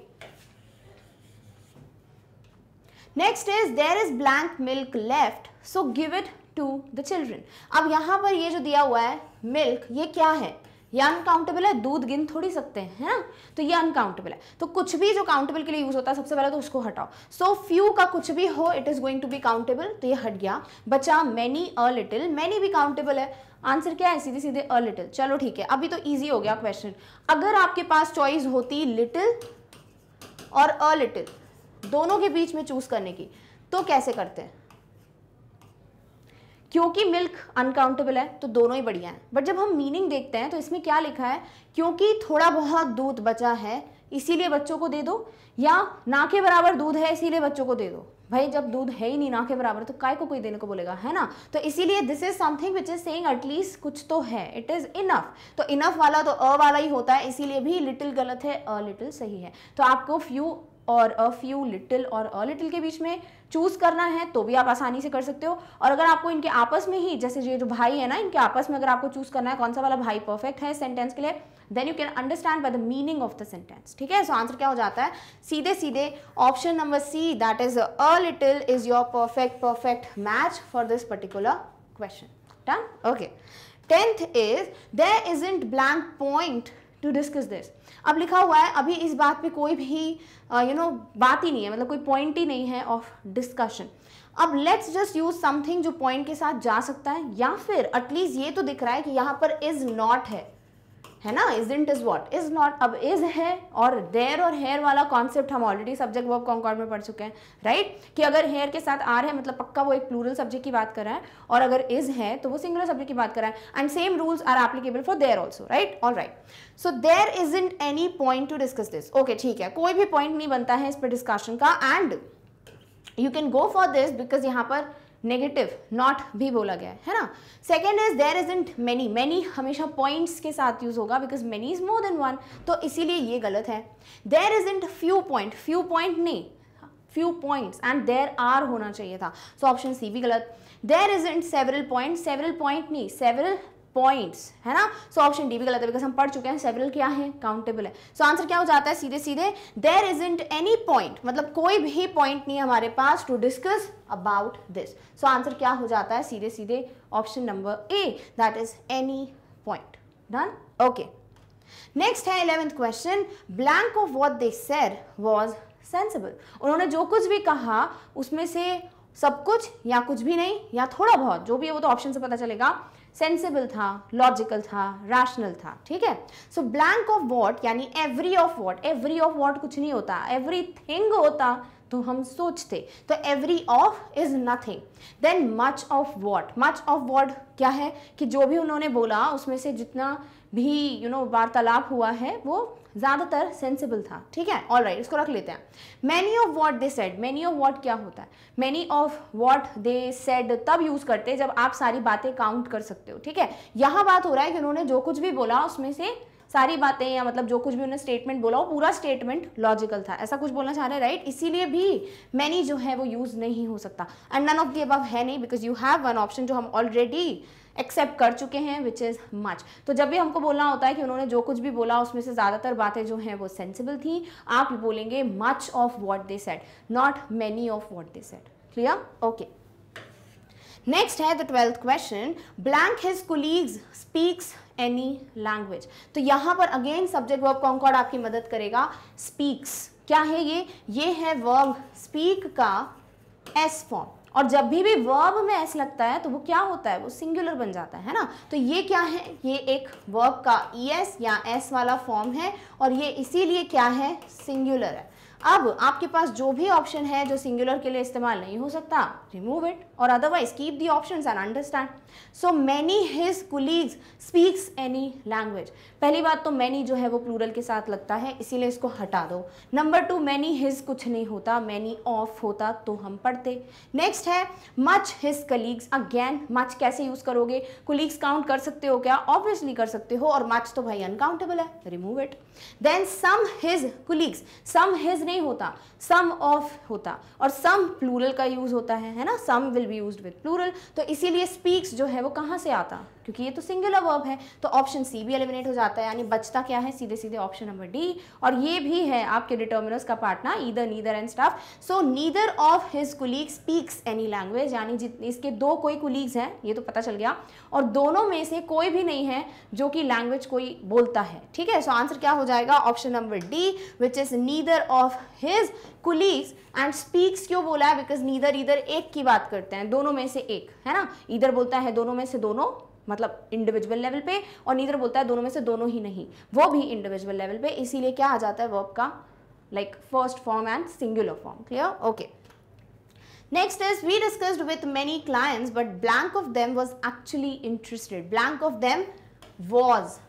Next is there is blank milk left, so give it to the children. अब यहाँ पर ये जो दिया हुआ है मिल्क, ये क्या है, ये अनकाउंटेबल है, दूध गिन थोड़ी सकते हैं, है ना, तो ये अनकाउंटेबल है। तो कुछ भी जो काउंटेबल के लिए यूज होता है सबसे पहले तो उसको हटाओ। सो फ्यू का कुछ भी हो, it is going to be countable, तो ये हट गया। बचा मैनी, अ लिटिल, मैनी भी काउंटेबल है। आंसर क्या है, सीधे सीधे अ लिटिल। चलो ठीक है, अभी तो ईजी हो गया क्वेश्चन। अगर आपके पास चॉइस होती लिटिल और अ लिटिल दोनों के बीच में चूज करने की, तो कैसे करते हैं, क्योंकि मिल्क अनकाउंटेबल है तो दोनों ही बढ़िया हैं। बट जब हम मीनिंग देखते हैं तो इसमें क्या लिखा है, क्योंकि थोड़ा बहुत दूध बचा है इसीलिए बच्चों को दे दो, या ना के बराबर दूध है इसीलिए बच्चों को दे दो। भाई जब दूध है ही नहीं ना के बराबर तो काय को कोई देने को बोलेगा, है ना। तो इसीलिए this is something which is saying at least कुछ तो है, इट इज इनफ। तो इनफ वाला तो अ वाला ही होता है, इसीलिए भी लिटिल गलत है, अ लिटिल सही है। तो आपको फ्यू और अ फ्यू, लिटिल और अ लिटिल के बीच में चूज करना है तो भी आप आसानी से कर सकते हो। और अगर आपको इनके आपस में ही, जैसे ये जो भाई है ना, इनके आपस में अगर आपको चूज करना है कौन सा वाला भाई परफेक्ट है सेंटेंस के लिए, then you can understand by the meaning of the sentence, ठीक है। सो आंसर क्या हो जाता है, सीधे सीधे option number C, that is a little is your perfect match for this particular question. Done, okay. 10th is there isn't blank point to discuss this. अब लिखा हुआ है, अभी इस बात पे कोई भी बात ही नहीं है, मतलब कोई पॉइंट ही नहीं है ऑफ डिस्कशन। अब लेट्स जस्ट यूज समथिंग जो पॉइंट के साथ जा सकता है, या फिर एटलीस्ट ये तो दिख रहा है कि यहाँ पर इज नॉट है है ना, isn't is what, is not. अब is है और there और here वाला कॉन्सेप्ट हम ऑलरेडी सब्जेक्ट वर्ब कॉन्कॉर्ड में पढ़ चुके हैं, राइट, कि अगर here के साथ are है मतलब पक्का वो एक प्लूरल सब्जेक्ट की बात कर रहा है, और अगर is है तो वो सिंगुलर सब्जेक्ट की बात कर रहा है, and same rules are applicable for there also, right? All right. So there isn't any point to discuss this. Okay, ठीक है, कोई भी पॉइंट नहीं बनता है इस पर डिस्कशन का, and you can go for this because यहाँ पर नेगेटिव नॉट भी बोला गया है ना. Second is there isn't many. Many हमेशा पॉइंट्स के साथ यूज होगा because many is more than one, तो इसीलिए ये गलत है. There isn't few point, few point नहीं, few points, and there are होना चाहिए था, सो ऑप्शन सी भी गलत. There isn't several point, several point नहीं, सेवरल पॉइंट्स, है ना, सो ऑप्शन डी भी गलत है बिकॉज हम पढ़ चुके हैं सेवरल क्या है, काउंटेबल है. सो आंसर क्या हो जाता है सीधे सीधे, देयर इजंट एनी पॉइंट, मतलब कोई भी पॉइंट नहीं हमारे पास to discuss about this. So answer क्या हो जाता है सीधे सीधे option number A, that is any point. Done. Okay, next है 11th question. Blank of what they said was sensible. उन्होंने जो कुछ भी कहा उसमें से सब कुछ या कुछ भी नहीं या थोड़ा बहुत, जो भी है वो तो ऑप्शन से पता चलेगा, सेंसिबल था, लॉजिकल था, रैशनल था. ठीक है. सो ब्लैंक ऑफ वॉट यानी every of what, every of what कुछ नहीं होता, एवरीथिंग होता तो हम सोचते, तो every of is nothing. Then much of what, much of what क्या है कि जो भी उन्होंने बोला उसमें से जितना भी वार्तालाप हुआ है वो ज़्यादातर सेंसिबल था. ठीक है. ऑल राइट, इसको रख लेते हैं. Many of what they said, many of what क्या होता है, many of what they said तब यूज़ करते हैं जब आप सारी बातें काउंट कर सकते हो. ठीक है. यहाँ बात हो रहा है कि उन्होंने जो कुछ भी बोला उसमें से सारी बातें या मतलब जो कुछ भी उन्होंने स्टेटमेंट बोला वो पूरा स्टेटमेंट लॉजिकल था, ऐसा कुछ बोलना चाह रहे हैं, राइट. इसीलिए भी मैनी जो है वो यूज़ नहीं हो सकता. And none of the above है नहीं because you have one option जो हम ऑलरेडी एक्सेप्ट कर चुके हैं विच इज़ मच. तो जब भी हमको बोलना होता है कि उन्होंने जो कुछ भी बोला उसमें से ज़्यादातर बातें जो हैं वो सेंसिबल थी, आप बोलेंगे much of what they said, not many of what they said. Clear. Okay, next है the 12th question. Blank his colleagues speaks any language. तो यहाँ पर अगेन सब्जेक्ट वर्ब कॉन्कॉर्ड आपकी मदद करेगा. स्पीक्स क्या है ये है वर्ब स्पीक का एस फॉर्म, और जब भी वर्ब में एस लगता है तो वो क्या होता है, वो सिंगुलर बन जाता है ना. तो ये क्या है, ये एक वर्ब का ईएस या एस वाला फॉर्म है और ये इसीलिए क्या है, सिंगुलर है. अब आपके पास जो भी ऑप्शन है जो सिंगुलर के लिए इस्तेमाल नहीं हो सकता, रिमूव इट, और otherwise keep the options and understand. So many his colleagues speaks any language. पहली बात तो मैनी जो है वो प्लूरल के साथ लगता है, इसीलिए इसको हटा दो. नंबर 2, मैनी हिज कुछ नहीं होता, मैनी ऑफ होता तो हम पढ़ते. नेक्स्ट है much his colleagues. Again much कैसे यूज करोगे, कोलीग्स काउंट कर सकते हो क्या, ऑब्वियसली कर सकते हो, और मच तो भाई अनकाउंटेबल है, remove it. Then some his colleagues, some his नहीं होता, सम ऑफ होता, और सम प्लूरल का यूज होता है ना, some will be used with plural, तो इसीलिए स्पीक्स जो है वो कहाँ से आता, क्योंकि ये तो सिंगुलर वर्ब है, तो ऑप्शन सी भी एलिमिनेट हो जाता है, यानी बचता क्या है, सीधे सीधे ऑप्शन नंबर डी. और ये भी है आपके डिटर्मिनर्स का पार्ट ना, either neither and stuff. So neither of his colleagues speaks any language, यानी जितने इसके दो कोई कोलीग्स हैं ये तो पता चल गया, और दोनों में से कोई भी नहीं है जो कि लैंग्वेज कोई बोलता है. ठीक है. सो आंसर क्या हो जाएगा, option number D which is neither of his colleagues. And speaks क्यों बोला है, बिकॉज नीदर इधर एक की बात करते हैं, दोनों में से एक, है ना. इधर बोलता है दोनों में से दोनों, मतलब इंडिविजुअल लेवल पे, और नीदर बोलता है दोनों में से दोनों ही नहीं, वो भी इंडिविजुअल लेवल पे, इसीलिए क्या आ जाता है वर्ब का like first form and singular form. Clear. Okay, next is we discussed with many clients but blank of them was actually interested. Blank of them was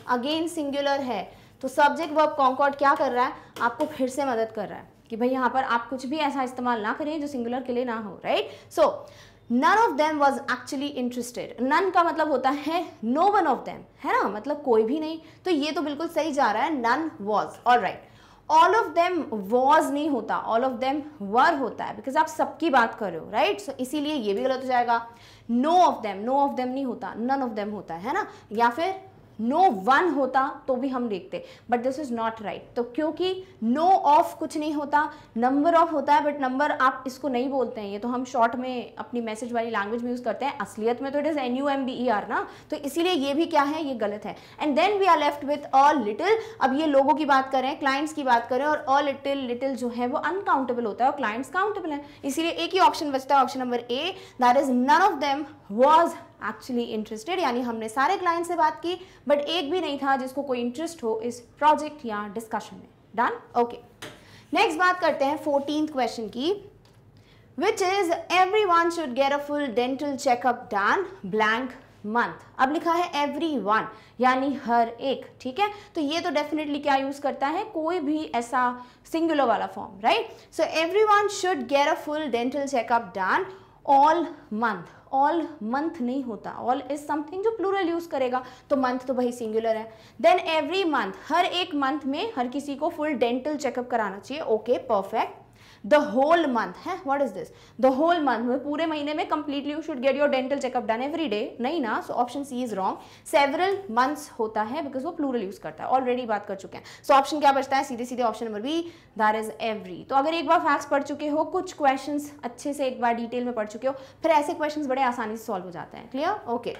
again singular है, तो subject verb Concord क्या कर रहा है, आपको फिर से मदद कर रहा है कि भाई यहाँ पर आप कुछ भी ऐसा इस्तेमाल ना करें जो सिंगुलर के लिए ना हो, right. So none of them was actually interested. None का मतलब होता है नो वन ऑफ देम, है ना, मतलब कोई भी नहीं, तो ये तो बिल्कुल सही जा रहा है, none was. All right. All of them was नहीं होता, ऑल ऑफ देम वर होता है, बिकॉज आप सबकी बात कर रहे हो, राइट. सो इसीलिए ये भी गलत हो जाएगा. No of them, no of them नहीं होता, नन ऑफ देम होता है ना, या फिर नो वन होता तो भी हम देखते, but this is not right. तो क्योंकि नो ऑफ कुछ नहीं होता, नंबर ऑफ होता है, बट नंबर आप इसको नहीं बोलते हैं, ये तो हम शॉर्ट में अपनी मैसेज वाली लैंग्वेज में यूज करते हैं, असलियत में तो इट इज NUMBER ना, तो इसीलिए ये भी क्या है, ये गलत है. And then we are left with a little. अब ये लोगों की बात करें, क्लाइंट्स की बात करें, और अ लिटिल, लिटिल जो है वो अनकाउंटेबल होता है और क्लाइंट्स काउंटेबल है, इसीलिए एक ही ऑप्शन बचता है, option number A, that is none of them was actually interested, यानी हमने सारे क्लाइंट से बात की बट एक भी नहीं था जिसको कोई इंटरेस्ट हो इस प्रोजेक्ट या डिस्कशन में। Done, okay. नेक्स्ट बात करते हैं 14th क्वेश्चन की, which is everyone should get a full dental checkup done blank month. अब लिखा है एवरीवन यानी हर एक, ठीक है, तो ये तो डेफिनेटली क्या यूज करता है, कोई भी ऐसा सिंगुलर वाला form, right. So everyone should get a full dental checkup done all month. All month नहीं होता, ऑल इज समथिंग जो प्लूरल यूज करेगा, तो मंथ तो भाई सिंगुलर है। देन एवरी मंथ, हर एक मंथ में हर किसी को फुल डेंटल चेकअप कराना चाहिए, okay perfect. The whole month है, what is this, the whole month में पूरे महीने में completely you should get your dental checkup done every day, नहीं ना, so option C is wrong. Several months होता है बिकॉज वो प्लूरल यूज करता है, ऑलरेडी बात कर चुके हैं। सो ऑप्शन क्या बचता है, सीधे सीधे option number B, that is every. तो अगर एक बार फैक्ट्स पढ़ चुके हो, कुछ क्वेश्चंस अच्छे से एक बार डिटेल में पढ़ चुके हो, फिर ऐसे क्वेश्चंस बड़े आसानी से सॉल्व हो जाते हैं। Clear, okay.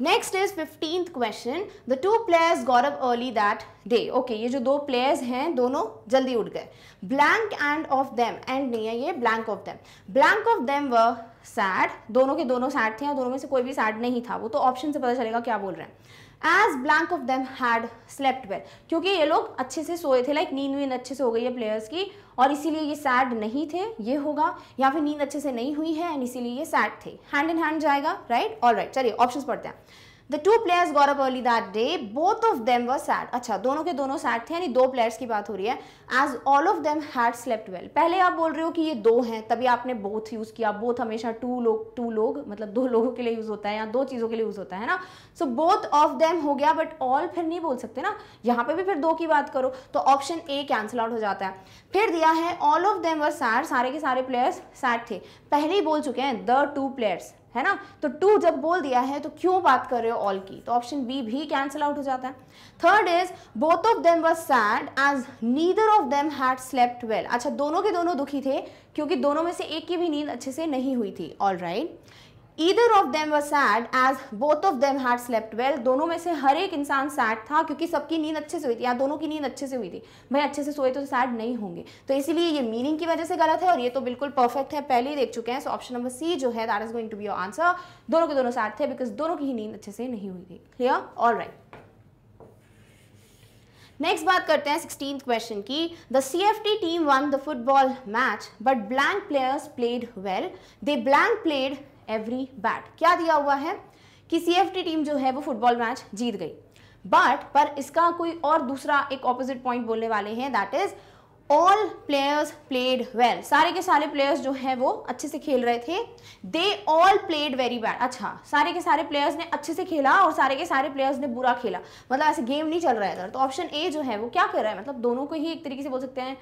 Next is 15th question, the two players got up early that day. Okay, ये जो दो प्लेयर्स हैं दोनों जल्दी उठ गए। Blank end of them, and नहीं है ये, blank of them, blank of them were sad, दोनों के दोनों सैड थे और दोनों में से कोई भी सैड नहीं था, वो तो ऑप्शन से पता चलेगा क्या बोल रहे हैं। As blank of them had slept well, क्योंकि ये लोग अच्छे से सोए थे, लाइक नींद वींद अच्छे से हो गई है प्लेयर्स की, और इसीलिए ये सैड नहीं थे, ये होगा, या फिर नींद अच्छे से नहीं हुई है एंड इसीलिए ये सैड थे, हैंड इन हैंड जाएगा, राइट। ऑलराइट, चलिए ऑप्शंस पढ़ते हैं। The two players got up early that day. Both of them were sad. अच्छा, दोनों के दोनों sad थे, यानी दो प्लेयर्स की बात हो रही है। As all of them had slept well. पहले आप बोल रहे हो कि ये दो हैं, तभी आपने both यूज किया। both हमेशा टू लोग मतलब दो लोगों के लिए यूज होता है या दो चीजों के लिए यूज होता है ना। So both of them हो गया, बट all फिर नहीं बोल सकते ना, यहाँ पे भी फिर दो की बात करो तो ऑप्शन ए कैंसिल आउट हो जाता है। फिर दिया है all of them were sad, सारे के सारे प्लेयर्स sad थे, पहले ही बोल चुके हैं the two players, है ना, तो टू जब बोल दिया है तो क्यों बात कर रहे हो ऑल की, तो ऑप्शन बी भी कैंसिल आउट हो जाता है। Third is both of them were sad as neither of them had slept well. अच्छा, दोनों के दोनों दुखी थे क्योंकि दोनों में से एक की भी नींद अच्छे से नहीं हुई थी। Alright, Either of them were sad as both of them had slept well. दोनों में से हर एक इंसान सैड था क्योंकि सबकी नींद अच्छे से हुई थी, या दोनों की नींद अच्छे से हुई थी। भाई अच्छे से सोए तो सैड नहीं होंगे, तो इसीलिए ये मीनिंग की वजह से गलत है और ये तो बिल्कुल परफेक्ट है, पहले ही देख चुके हैं। सो ऑप्शन नंबर सी जो है that is going to be your answer. दोनों के दोनों सैड थे बिकॉज दोनों की ही नींद अच्छे से नहीं हुई थी। Clear, alright. नेक्स्ट बात करते हैं 16th क्वेश्चन की। The CFT team one the football match but blank players played well, they blank played every bat. क्या दिया हुआ है कि CFT टीम जो है वो फुटबॉल मैच जीत गई, पर इसका कोई और दूसरा एक ऑपोजिट पॉइंट बोलने वाले हैं, that is all players played well. सारे के सारे प्लेयर्स जो है वो अच्छे से खेल रहे थे। दे ऑल प्लेड वेरी बैड। अच्छा, सारे के सारे प्लेयर्स ने अच्छे से खेला और सारे के सारे प्लेयर्स ने बुरा खेला, मतलब ऐसे गेम नहीं चल रहा है इधर। तो ऑप्शन ए जो है वो क्या कर रहा है, मतलब दोनों को ही एक तरीके से बोल सकते हैं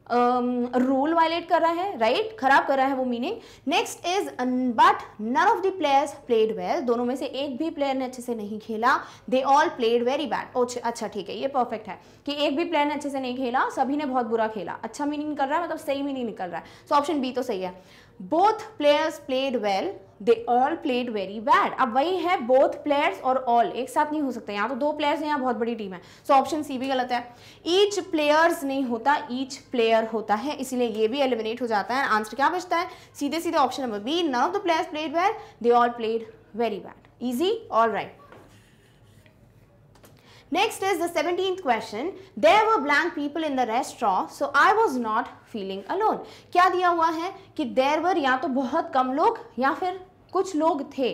रूल वायलेट कर रहा है, राइट, खराब कर रहा है वो meaning. Next is but none of the players played well, दोनों में से एक भी प्लेयर ने अच्छे से नहीं खेला। दे ऑल प्लेड वेरी बैड। अच्छा ठीक है, ये परफेक्ट है कि एक भी प्लेयर ने अच्छे से नहीं खेला, सभी ने बहुत बुरा खेला। अच्छा मीनिंग निकल रहा है, मतलब सही मीनिंग निकल रहा है। सो ऑप्शन बी तो सही है। Both players played well, they all played very bad. अब वही है, बोथ प्लेयर्स और ऑल एक साथ नहीं हो सकते, यहाँ तो दो प्लेयर्स हैं, यहाँ बहुत बड़ी टीम है। सो ऑप्शन सी भी गलत है। ईच प्लेयर्स नहीं होता, ईच प्लेयर होता है, इसीलिए ये भी एलिमिनेट हो जाता है। आंसर क्या बचता है, सीधे सीधे option number B, none of the players played well, they all played very bad. Easy, alright. Next is the 17th question. There were blank people in the restaurant, so I was not feeling alone. क्या दिया हुआ है कि there were या तो बहुत कम लोग या फिर कुछ लोग थे,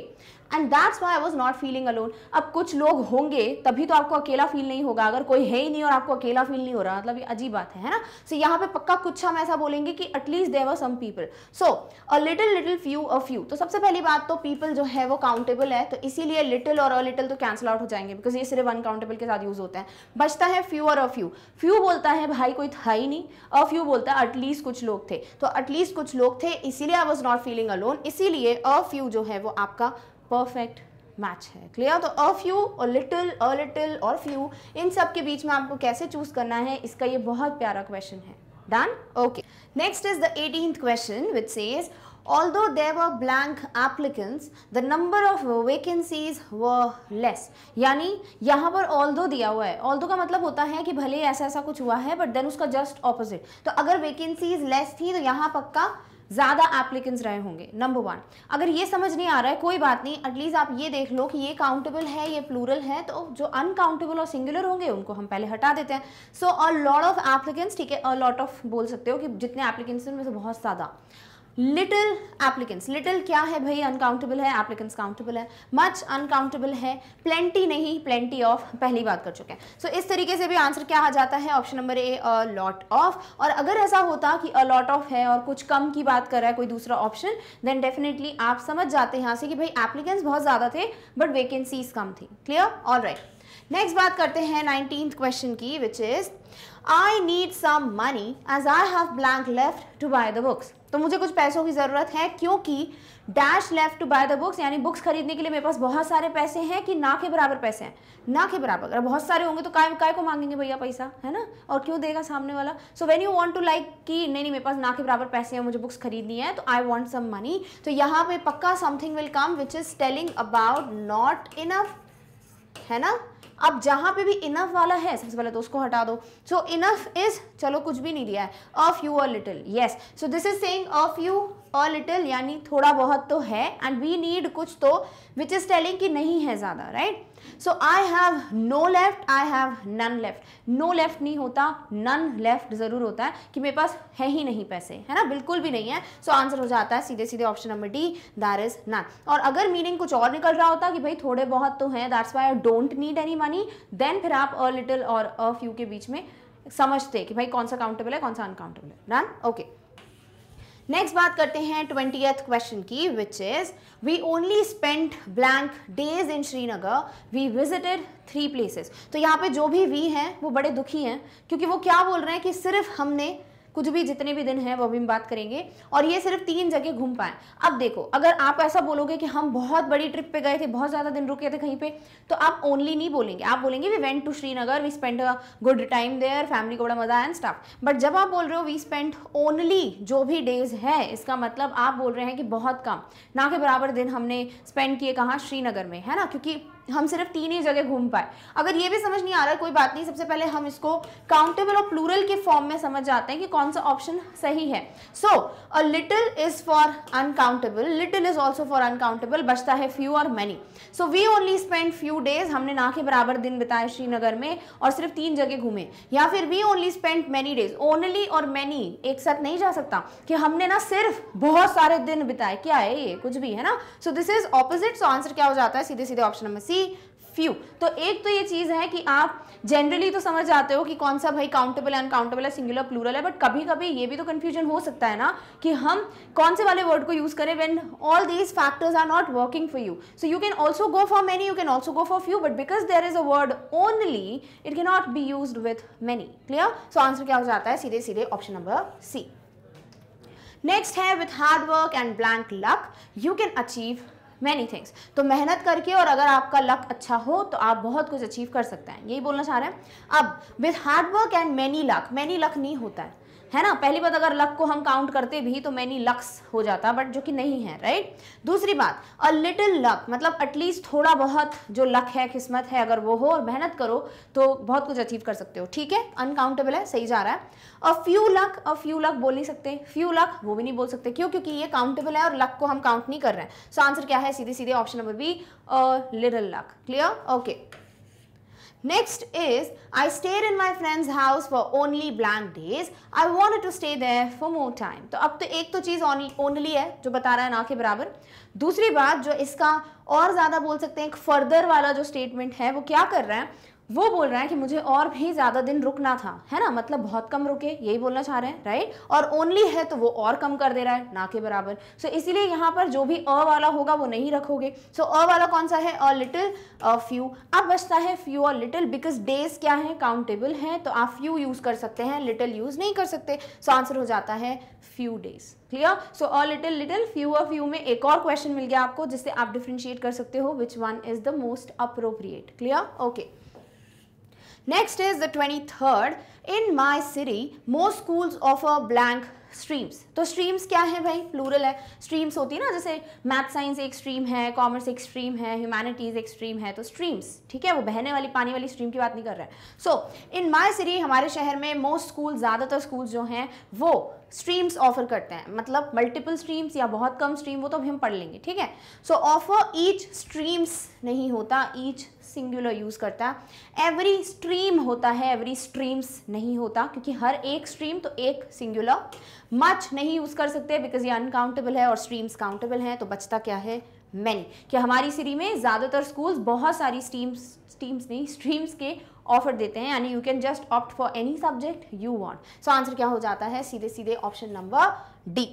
and that's why I was not feeling alone. अब कुछ लोग होंगे तभी तो आपको अकेला फील नहीं होगा, अगर कोई है ही नहीं और आपको अकेला फील नहीं हो रहा, मतलब ये अजीब बात है ना। सो यहाँ पे पक्का कुछ हम ऐसा बोलेंगे कि at least there were some people, so a little few a few. तो सबसे पहली बात तो पीपल जो है वो काउंटेबल है, तो इसीलिए लिटिल और अ लिटिल तो कैंसिल आउट हो जाएंगे बिकॉज ये सिर्फ अनकाउंटेबल के साथ यूज होता है। बचता है फ्यू और अ फ्यू। फ्यू बोलता है भाई कोई था ही नहीं, अ फ्यू बोलता है एटलीस्ट कुछ लोग थे, तो एटलीस्ट कुछ लोग थे इसीलिए I was not feeling alone, इसीलिए अ फ्यू जो है वो आपका परफेक्ट मैच है। क्लियर, तो अ फ्यू और लिटिल और फ्यू, इन सब के बीच में आपको कैसे चूज करना है, इसका ये बहुत प्यारा क्वेश्चन है। Done, okay. Next is the 18th question which says although there were blank applicants the number of vacancies were less। यानी यहाँ पर although दिया हुआ है, although का मतलब होता है कि भले ऐसा ऐसा कुछ हुआ है बट देन उसका जस्ट ऑपोजिट। तो अगर वैकेंसीज लेस थी तो यहाँ पक्का ज़्यादा एप्लीकेंट्स रहे होंगे, नंबर 1। अगर ये समझ नहीं आ रहा है कोई बात नहीं, एटलीस्ट आप ये देख लो कि ये काउंटेबल है, ये प्लूरल है, तो जो अनकाउंटेबल और सिंगुलर होंगे उनको हम पहले हटा देते हैं। सो अ लॉट ऑफ एप्लीकेंट्स, ठीक है, अ लॉट ऑफ बोल सकते हो कि जितने एप्लीकेंट्स हैं उनमें से बहुत ज़्यादा। लिटिल एप्लीकेंट्स, लिटिल क्या है भाई, अनकाउंटेबल है, एप्लीकेंट्स काउंटेबल है। मच अनकाउंटेबल है, प्लेंटी नहीं, प्लेंटी ऑफ पहली बात कर चुके हैं। सो इस तरीके से भी आंसर क्या आ जाता है, option number A a lot of. और अगर ऐसा होता कि अ लॉट ऑफ है और कुछ कम की बात कर रहा है कोई दूसरा ऑप्शन, देन डेफिनेटली आप समझ जाते हैं यहाँ से कि भाई एप्लीकेंट्स बहुत ज़्यादा थे बट वैकेंसीज कम थी। Clear, alright. नेक्स्ट बात करते हैं 19th क्वेश्चन की, which is I need some money as I have blank left to buy the books. तो मुझे कुछ पैसों की ज़रूरत है क्योंकि dash left to buy the books, यानी बुक्स खरीदने के लिए मेरे पास बहुत सारे पैसे हैं कि ना के बराबर पैसे हैं, ना के बराबर। अगर बहुत सारे होंगे तो काय को मांगेंगे भैया पैसा, है ना, और क्यों देगा सामने वाला। So when you want to like कि नहीं मेरे पास ना के बराबर पैसे हैं, मुझे बुक्स खरीदनी है, तो आई वांट सम मनी, तो यहाँ पे पक्का something will come which is telling about not enough, है ना। अब जहां पे भी इनफ वाला है सबसे पहले तो उसको हटा दो। सो इनफ इज, चलो कुछ भी नहीं दिया है, a few a little, yes. So this is saying a few a little, यानी थोड़ा बहुत तो है, एंड वी नीड कुछ तो विच इज टेलिंग कि नहीं है ज़्यादा, right. So I have no left, I have none left. No left नहीं होता, नन लेफ्ट जरूर होता है कि मेरे पास है ही नहीं पैसे, है ना, बिल्कुल भी नहीं है। सो आंसर हो जाता है सीधे सीधे option number D, that is none. और अगर मीनिंग कुछ और निकल रहा होता कि भाई थोड़े बहुत तो हैं, that's why I don't need any money, then फिर आप अ लिटिल और अ फ्यू के बीच में समझते कि भाई कौन सा काउंटेबल है कौन सा अनकाउंटेबल है। Done, okay. नेक्स्ट बात करते हैं 20th क्वेश्चन की, which is we only spent blank days in Srinagar, we visited 3 places. तो यहाँ पे जो भी वी हैं वो बड़े दुखी हैं क्योंकि वो क्या बोल रहे हैं कि सिर्फ हमने कुछ भी जितने भी दिन हैं वो भी हम बात करेंगे, और ये सिर्फ 3 जगह घूम पाए। अब देखो, अगर आप ऐसा बोलोगे कि हम बहुत बड़ी ट्रिप पे गए थे, बहुत ज़्यादा दिन रुके थे कहीं पे, तो आप ओनली नहीं बोलेंगे, आप बोलेंगे we went to Srinagar, we spend a good time there, family को बड़ा मजा आया एंड स्टफ। बट जब आप बोल रहे हो वी स्पेंड ओनली जो भी डेज है, इसका मतलब आप बोल रहे हैं कि बहुत कम, ना के बराबर दिन हमने स्पेंड किए कहाँ, श्रीनगर में, है ना, क्योंकि हम सिर्फ 3 ही जगह घूम पाए। अगर ये भी समझ नहीं आ रहा है कोई बात नहीं, सबसे पहले हम इसको काउंटेबल और प्लूरल के फॉर्म में समझ जाते हैं कि कौन सा ऑप्शन सही है। So a little is for uncountable, little is also for uncountable, बचता है फ्यू और many. So we only spend few days, हमने ना के बराबर दिन बिताए श्रीनगर में और सिर्फ 3 जगह घूमे। या फिर we only spend many days, only और मैनी एक साथ नहीं जा सकता कि हमने ना सिर्फ बहुत सारे दिन बिताए, क्या है ये, कुछ भी, है ना। सो this is opposite. So answer क्या हो जाता है, सीधे सीधे ऑप्शन नंबर सी, फ्यू। तो एक तो ये चीज है कि आप जनरली तो समझ जाते हो कि कौन सा भाई काउंटेबल है, अनकाउंटेबल है, सिंगुलर प्लूरल है, बट कभी कभी ये भी तो कंफ्यूजन हो सकता है ना कि हम कौन से वाले वर्ड को यूज करें when all these factors are not working for you. So you can also go for many, you can also go for few, but because there is a word only, it can not be used with many. Clear. So answer क्या हो जाता है, सीधे सीधे option number C. Next है with hard work and blank luck you can achieve many things. तो मेहनत करके और अगर आपका लक अच्छा हो तो आप बहुत कुछ अचीव कर सकते हैं, यही बोलना चाह रहे हैं। अब with hard work and many luck नहीं होता है ना। पहली बात, अगर लक को हम काउंट करते भी तो मैनी लक्स हो जाता, बट जो कि नहीं है, राइट। दूसरी बात, अ लिटिल लक मतलब एटलीस्ट थोड़ा बहुत जो लक है, किस्मत है, अगर वो हो और मेहनत करो तो बहुत कुछ अचीव कर सकते हो, ठीक है, अनकाउंटेबल है, सही जा रहा है। अ फ्यू लक बोल नहीं सकते, फ्यू लक वो भी नहीं बोल सकते, क्यों, क्योंकि ये काउंटेबल है और लक को हम काउंट नहीं कर रहे हैं। सो आंसर क्या है, सीधे सीधे option number B, a little luck. Clear, okay. Next is, I stayed in my friend's house for only blank days. I wanted to stay there for more time. तो अब तो एक तो चीज़ only है जो बता रहा है ना के बराबर। दूसरी बात जो इसका और ज़्यादा बोल सकते हैं, एक फर्दर वाला जो स्टेटमेंट है वो क्या कर रहा है, वो बोल रहा है कि मुझे और भी ज़्यादा दिन रुकना था, है ना, मतलब बहुत कम रुके, यही बोलना चाह रहे हैं, राइट। और ओनली है तो वो और कम कर दे रहा है, ना के बराबर। सो इसीलिए यहाँ पर जो भी अ वाला होगा वो नहीं रखोगे। सो अ वाला कौन सा है, अ लिटिल, अ फ्यू। अब बचता है फ्यू और लिटिल, बिकॉज डेज क्या है, काउंटेबल है, तो आप फ्यू यूज कर सकते हैं, लिटिल यूज नहीं कर सकते। सो आंसर हो जाता है few days. Clear. So a little few, और फ्यू में एक और क्वेश्चन मिल गया आपको जिससे आप डिफ्रेंशिएट कर सकते हो which one is the most appropriate. Clear, okay. Next is the 23rd, in my city most schools offer blank streams. तो स्ट्रीम्स क्या है भाई, प्लूरल है। स्ट्रीम्स होती है ना, जैसे मैथ साइंस एक स्ट्रीम है, कॉमर्स एक स्ट्रीम है, ह्यूमैनिटीज एक स्ट्रीम है, तो स्ट्रीम्स, ठीक है, वो बहने वाली पानी वाली स्ट्रीम की बात नहीं कर रहा है। सो इन माई सिटी, हमारे शहर में मोस्ट स्कूल, ज़्यादातर स्कूल जो हैं वो स्ट्रीम्स ऑफर करते हैं, मतलब मल्टीपल स्ट्रीम्स या बहुत कम स्ट्रीम, वो तो अभी हम पढ़ लेंगे, ठीक है। सो ऑफर ईच स्ट्रीम्स नहीं होता, ईच सिंगुलर यूज करता है। एवरी स्ट्रीम होता है, एवरी स्ट्रीम्स नहीं होता, क्योंकि हर एक स्ट्रीम तो एक सिंगुलर। मच नहीं यूज कर सकते बिकॉज ये अनकाउंटेबल है और स्ट्रीम्स काउंटेबल हैं, तो बचता क्या है, मैनी। कि हमारी सिटी में ज़्यादातर स्कूल्स बहुत सारी स्ट्रीम्स के ऑफर देते हैं, यानी you can just opt for any subject you want. So answer क्या हो जाता है, सीधे सीधे ऑप्शन नंबर डी।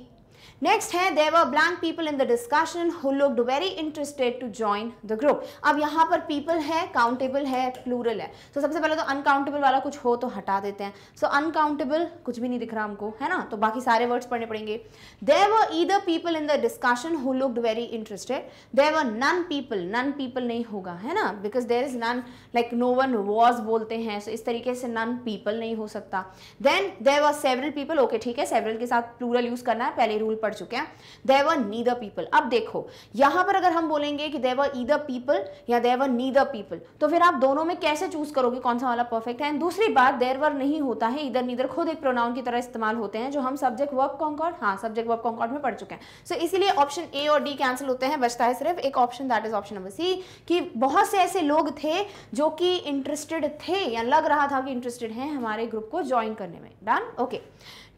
नेक्स्ट है, there were blank people in the discussion who looked very interested to join the group. अब यहाँ पर पीपल है, काउंटेबल है, प्लूरल है, तो सबसे पहले तो अनकाउंटेबल वाला कुछ हो तो हटा देते हैं। सो अनकाउंटेबल कुछ भी नहीं दिख रहा हमको, है ना, तो बाकी सारे वर्ड्स पढ़ने पड़ेंगे। There were either people in the discussion who looked very interested. There were none people, none people नहीं होगा, है ना, because there is none, like no one was बोलते हैं, so इस तरीके से नन पीपल नहीं हो सकता। Then there were several people, okay ठीक है, सेवरल के साथ प्लूरल यूज करना है, पहले रूल पढ़ चुके हैं। There were neither people. अब देखो यहां पर अगर हम बोलेंगे कि देयर वर ईदर पीपल या देयर वर नीदर पीपल, तो फिर आप दोनों में कैसे चूज करोगे कौन सा वाला परफेक्ट है। एंड दूसरी बात, देयर वर नहीं होता है, इधर नीदर खुद एक प्रोनाउन की तरह इस्तेमाल होते हैं, जो हम सब्जेक्ट वर्ब कॉन्कॉर्ड, हाँ सब्जेक्ट वर्ब कॉन्कॉर्ड में पढ़ चुके हैं। सो इसीलिए ऑप्शन ए और डी कैंसिल होते हैं, बचता है सिर्फ एक option, that is option number C, कि बहुत से ऐसे लोग थे जो कि इंटरेस्टेड थे या लग रहा था कि इंटरेस्टेड हैं हमारे ग्रुप को ज्वाइन करने में। Done, okay.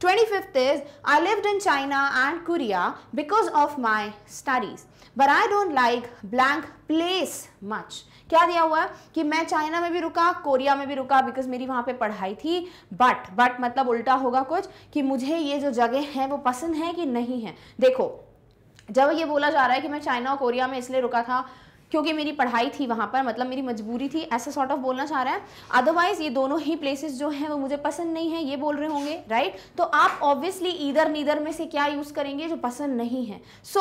25th is, I lived in China and Korea because of my studies, but I don't like blank place much. क्या दिया हुआ है कि मैं चाइना में भी रुका, कोरिया में भी रुका, बिकॉज मेरी वहाँ पे पढ़ाई थी, बट मतलब उल्टा होगा कुछ, कि मुझे ये जो जगह है वो पसंद है कि नहीं है। देखो जब ये बोला जा रहा है कि मैं चाइना और कोरिया में इसलिए रुका था क्योंकि मेरी पढ़ाई थी वहाँ पर, मतलब मेरी मजबूरी थी, ऐसा सॉर्ट ऑफ बोलना चाह रहा है। अदरवाइज ये दोनों ही प्लेसेस जो हैं वो मुझे पसंद नहीं है, ये बोल रहे होंगे, राइट। तो आप ऑब्वियसली ईदर नीदर में से क्या यूज करेंगे, जो पसंद नहीं है। सो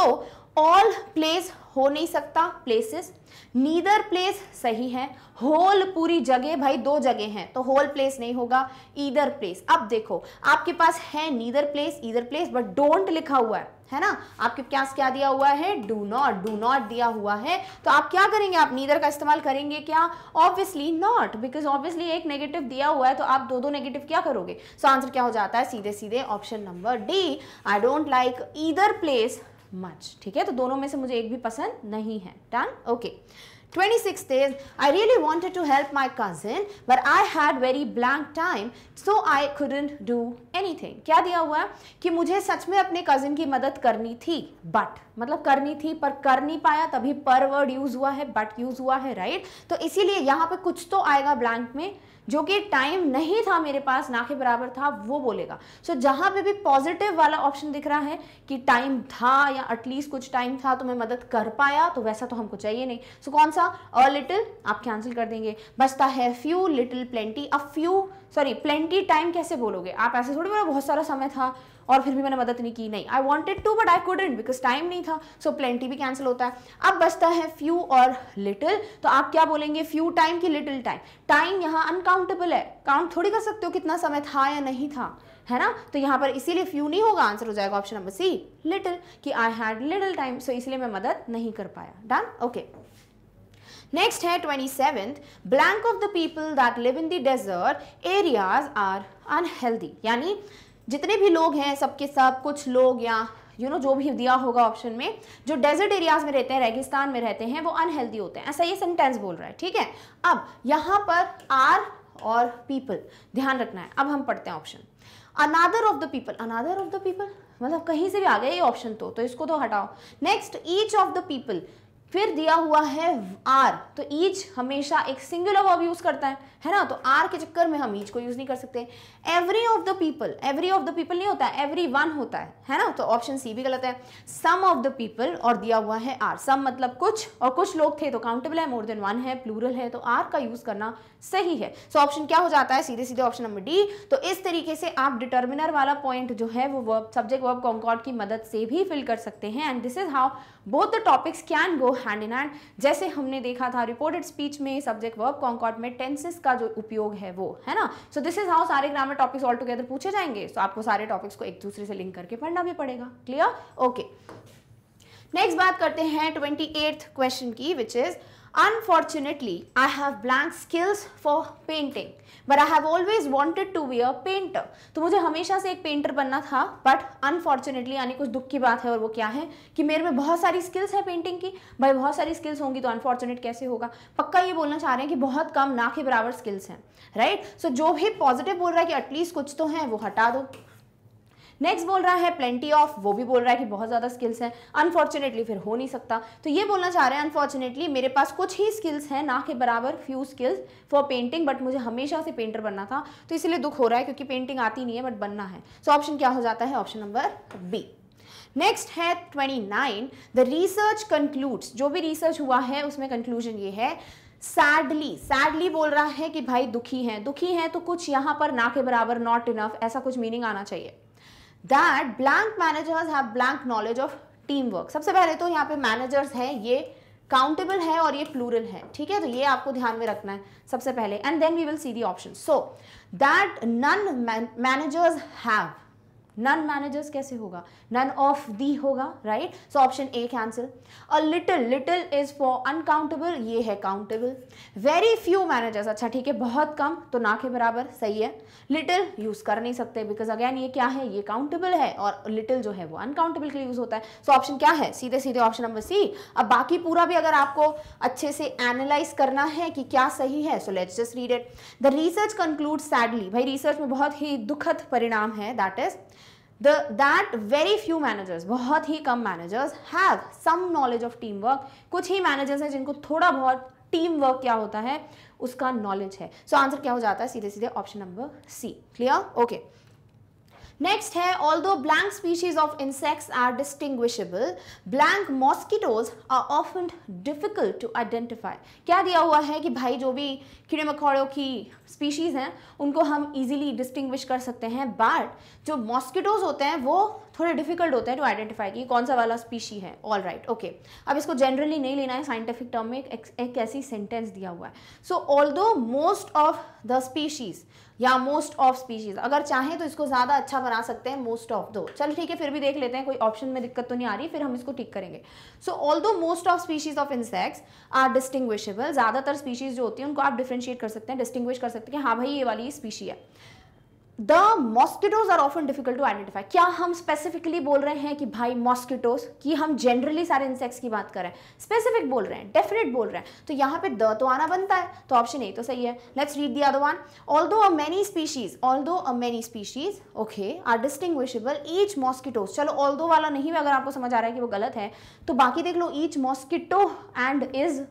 ऑल प्लेस हो नहीं सकता, प्लेसेस। नीदर प्लेस सही है। होल पूरी जगह, भाई दो जगह हैं तो होल प्लेस नहीं होगा, ईदर प्लेस। अब देखो आपके पास है neither place, either place, but don't लिखा हुआ है ना, आपके पास क्या दिया हुआ है, डू नॉट दिया हुआ है। तो आप क्या करेंगे, आप नीदर का इस्तेमाल करेंगे क्या, ऑब्वियसली नॉट, बिकॉज ऑब्वियसली एक नेगेटिव दिया हुआ है, तो आप दो नेगेटिव क्या करोगे। सो आंसर क्या हो जाता है, सीधे सीधे option number D, I don't like either place much. ठीक है, तो दोनों में से मुझे एक भी पसंद नहीं है। Done, okay. 26th is, I really wanted to help my cousin, but I had very blank time, so I couldn't do anything. क्या दिया हुआ है कि मुझे सच में अपने कजिन की मदद करनी थी, बट मतलब करनी थी पर कर नहीं पाया, तभी पर वर्ड यूज हुआ है, बट यूज हुआ है, राइट। तो इसीलिए यहाँ पे कुछ तो आएगा ब्लैंक में, जो कि टाइम नहीं था मेरे पास, ना के बराबर था, वो बोलेगा। सो जहां पे भी पॉजिटिव वाला ऑप्शन दिख रहा है कि टाइम था या एटलीस्ट कुछ टाइम था तो मैं मदद कर पाया, तो वैसा तो हमको चाहिए नहीं। सो कौन सा, अ लिटिल, आप कैंसिल कर देंगे, बचता है फ्यू, लिटिल, प्लेंटी। अब फ्यू सॉरी प्लेंटी टाइम कैसे बोलोगे आप, ऐसे थोड़ी बोला बहुत सारा समय था और फिर भी मैंने मदद नहीं की, नहीं, I wanted to but I couldn't because time नहीं था। सो प्लेंटी भी कैंसिल होता है। अब बचता है फ्यू और लिटिल, तो आप क्या बोलेंगे, फ्यू टाइम की लिटिल टाइम। टाइम यहाँ अनकाउंटेबल है, काउंट थोड़ी कर सकते हो कितना समय था या नहीं था, है ना। तो यहाँ पर इसीलिए फ्यू नहीं होगा, आंसर हो जाएगा ऑप्शन नंबर सी, लिटिल, कि आई हैड लिटिल टाइम, सो इसलिए मैं मदद नहीं कर पाया। Done, okay. नेक्स्ट है 27th, blank of the people that live in the desert areas are unhealthy. यानी जितने भी लोग हैं सबके सब, कुछ लोग या जो भी दिया होगा ऑप्शन में, जो डेजर्ट एरियाज में रहते हैं, रेगिस्तान में रहते हैं, वो अनहेल्दी होते हैं, ऐसा ये सेंटेंस बोल रहा है। ठीक है, अब यहाँ पर आर और पीपल ध्यान रखना है। अब हम पढ़ते हैं option, another of the people. Another of the people मतलब कहीं से भी आ गया ये ऑप्शन, तो इसको तो हटाओ। Next, each of the people, फिर दिया हुआ है आर, तो ईच हमेशा एक सिंगुलर वर्ब यूज करता है ना, तो आर के चक्कर में हम ईच को यूज नहीं कर सकते। Every of the people, every of the people नहीं होता है, एवरी वन होता है ना, तो ऑप्शन सी भी गलत है। सम ऑफ द पीपल और दिया हुआ है आर, सम मतलब कुछ, और कुछ लोग थे तो काउंटेबल है, मोर देन वन है, प्लूरल है, तो आर का यूज करना सही है। सो ऑप्शन क्या हो जाता है, सीधे सीधे ऑप्शन नंबर डी। तो इस तरीके से आप डिटर्मिनर वाला पॉइंट जो है वो सब्जेक्ट वर्ब कॉन्कॉर्ड की मदद से भी फिल कर सकते हैं, and this is how both the topics can go hand in hand, जैसे हमने देखा था रिपोर्टेड स्पीच में, सब्जेक्ट वर्ब कॉन्कॉर्ड में टेंसेस का जो उपयोग है वो, है ना। सो दिस इज हाउ सारे ग्रामर टॉपिक्स ऑल टुगेदर पूछे जाएंगे। सो आपको सारे टॉपिक्स को एक दूसरे से लिंक करके पढ़ना भी पड़ेगा। क्लियर? ओके, नेक्स्ट बात करते हैं 28th क्वेश्चन की, which is Unfortunately, I have blank skills for painting, but I have always wanted to be a painter. तो मुझे हमेशा से एक पेंटर बनना था, but unfortunately यानी कुछ दुख की बात है, और वो क्या है कि मेरे में बहुत सारी स्किल्स है पेंटिंग की। भाई बहुत सारी स्किल्स होंगी तो अनफॉर्चुनेट कैसे होगा? पक्का ये बोलना चाह रहे हैं कि बहुत कम, ना के बराबर स्किल्स हैं, राइट। सो जो भी पॉजिटिव बोल रहा है कि एटलीस्ट कुछ तो है, वो हटा दो। नेक्स्ट बोल रहा है प्लेंटी ऑफ, वो भी बोल रहा है कि बहुत ज़्यादा स्किल्स हैं। अनफॉर्चुनेटली फिर हो नहीं सकता, तो ये बोलना चाह रहे हैं अनफॉर्चुनेटली मेरे पास कुछ ही स्किल्स हैं, ना के बराबर few skills for painting, but मुझे हमेशा से पेंटर बनना था, तो इसलिए दुख हो रहा है क्योंकि पेंटिंग आती नहीं है बट बनना है। सो ऑप्शन क्या हो जाता है? Option number B. नेक्स्ट है 29, द रिसर्च कंक्लूड्स, जो भी रिसर्च हुआ है उसमें कंक्लूजन ये है सैडली, सैडली बोल रहा है कि भाई दुखी हैं, दुखी हैं तो कुछ यहाँ पर ना के बराबर, नॉट इनफ, ऐसा कुछ मीनिंग आना चाहिए। That blank managers have blank knowledge of teamwork। सबसे पहले तो यहाँ पे मैनेजर्स है, ये काउंटेबल है और ये प्लूरल है, ठीक है, तो ये आपको ध्यान में रखना है सबसे पहले, and then we will see the option. So that none managers have, none managers कैसे होगा? नन ऑफ दी होगा, right. So option A cancel. A little, little is for uncountable, ये है काउंटेबल। वेरी फ्यू मैनेजर्स, अच्छा ठीक है, बहुत कम, तो ना के बराबर, सही है। लिटिल यूज कर नहीं सकते बिकॉज अगेन ये क्या है? ये काउंटेबल है, और लिटिल जो है वो अनकाउंटेबल के लिए यूज होता है। सो ऑप्शन क्या है? सीधे सीधे ऑप्शन नंबर सी। अब बाकी पूरा भी अगर आपको अच्छे से एनालाइज करना है कि क्या सही है, so let's just read it. The research concludes sadly, भाई रिसर्च में बहुत ही दुखद परिणाम है, that is that very few managers, बहुत ही कम managers have some knowledge of teamwork, कुछ ही managers हैं जिनको थोड़ा बहुत टीम वर्क क्या होता है उसका नॉलेज है। सो आंसर क्या हो जाता है? सीधे सीधे option number C. Clear? Okay, next है although blank species of insects are distinguishable, blank mosquitoes are often difficult to identify. क्या दिया हुआ है कि भाई जो भी कीड़े मकोड़ों की स्पीशीज हैं उनको हम इजीली डिस्टिंग्विश कर सकते हैं, बट जो मॉस्किटोज होते हैं वो थोड़े डिफिकल्ट होते हैं टू आइडेंटिफाई कि कौन सा वाला स्पीशी है। ऑल राइट, ओके, अब इसको जनरली नहीं लेना है, साइंटिफिक टर्म में एक ऐसी सेंटेंस दिया हुआ है। सो although most of the species या मोस्ट ऑफ स्पीशीज, अगर चाहें तो इसको ज्यादा अच्छा बना सकते हैं मोस्ट ऑफ दो, चल ठीक है, फिर भी देख लेते हैं, कोई ऑप्शन में दिक्कत तो नहीं आ रही, फिर हम इसको ठीक करेंगे। So although most of species of insects are distinguishable, ज्यादातर स्पीशीज जो होती हैं उनको आप डिफरेंशिएट कर सकते हैं, डिस्टिंग्विश कर सकते हैं कि हाँ भाई ये वाली स्पीशी है। The mosquitoes are often difficult to identify, क्या हम स्पेसिफिकली बोल रहे हैं कि भाई मॉस्किटोज, कि हम जनरली सारे इंसेक्ट्स की बात कर रहे हैं, स्पेसिफिक बोल रहे हैं, डेफिनेट बोल रहे हैं, तो यहाँ पे द तो आना बनता है, तो ऑप्शन ए तो सही है। Let's read the other one. Although a many species okay are distinguishable, each mosquitoes, चलो ऑल्दो वाला नहीं, अगर आपको समझ आ रहा है कि वो गलत है तो बाकी देख लो, ईच मॉस्किटो एंड इज,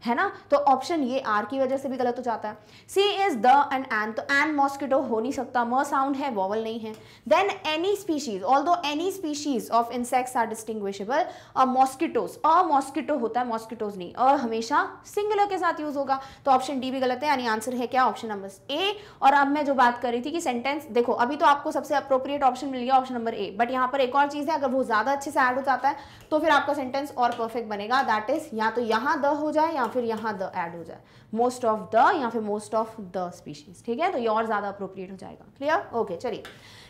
है ना, तो ऑप्शन ये आर की वजह से भी गलत हो जाता है। C is the and an, तो एन मॉस्किटो हो नहीं सकता, म साउंड है, वॉवल नहीं है। Then any species, although any species of insects are distinguishable, और मॉस्किटोज, अ मॉस्किटो होता है, मॉस्किटोज नहीं, और हमेशा सिंगुलर के साथ यूज होगा, तो ऑप्शन डी भी गलत है, यानी आंसर है क्या? ऑप्शन नंबर ए। और अब मैं जो बात कर रही थी कि सेंटेंस, देखो अभी तो आपको सबसे अप्रोप्रिएट ऑप्शन मिल गया ऑप्शन नंबर ए, बट यहाँ पर एक और चीज है, अगर वो ज्यादा अच्छे से ऐड हो जाता है तो फिर आपका सेंटेंस और परफेक्ट बनेगा, दैट इज या तो यहाँ द हो जाए या फिर यहाँ द ऐड हो जाए, मोस्ट ऑफ द या फिर मोस्ट ऑफ द स्पीशीज, ठीक है, तो ये और ज्यादा अप्रोप्रिएट हो जाएगा। क्लियर? ओके, चलिए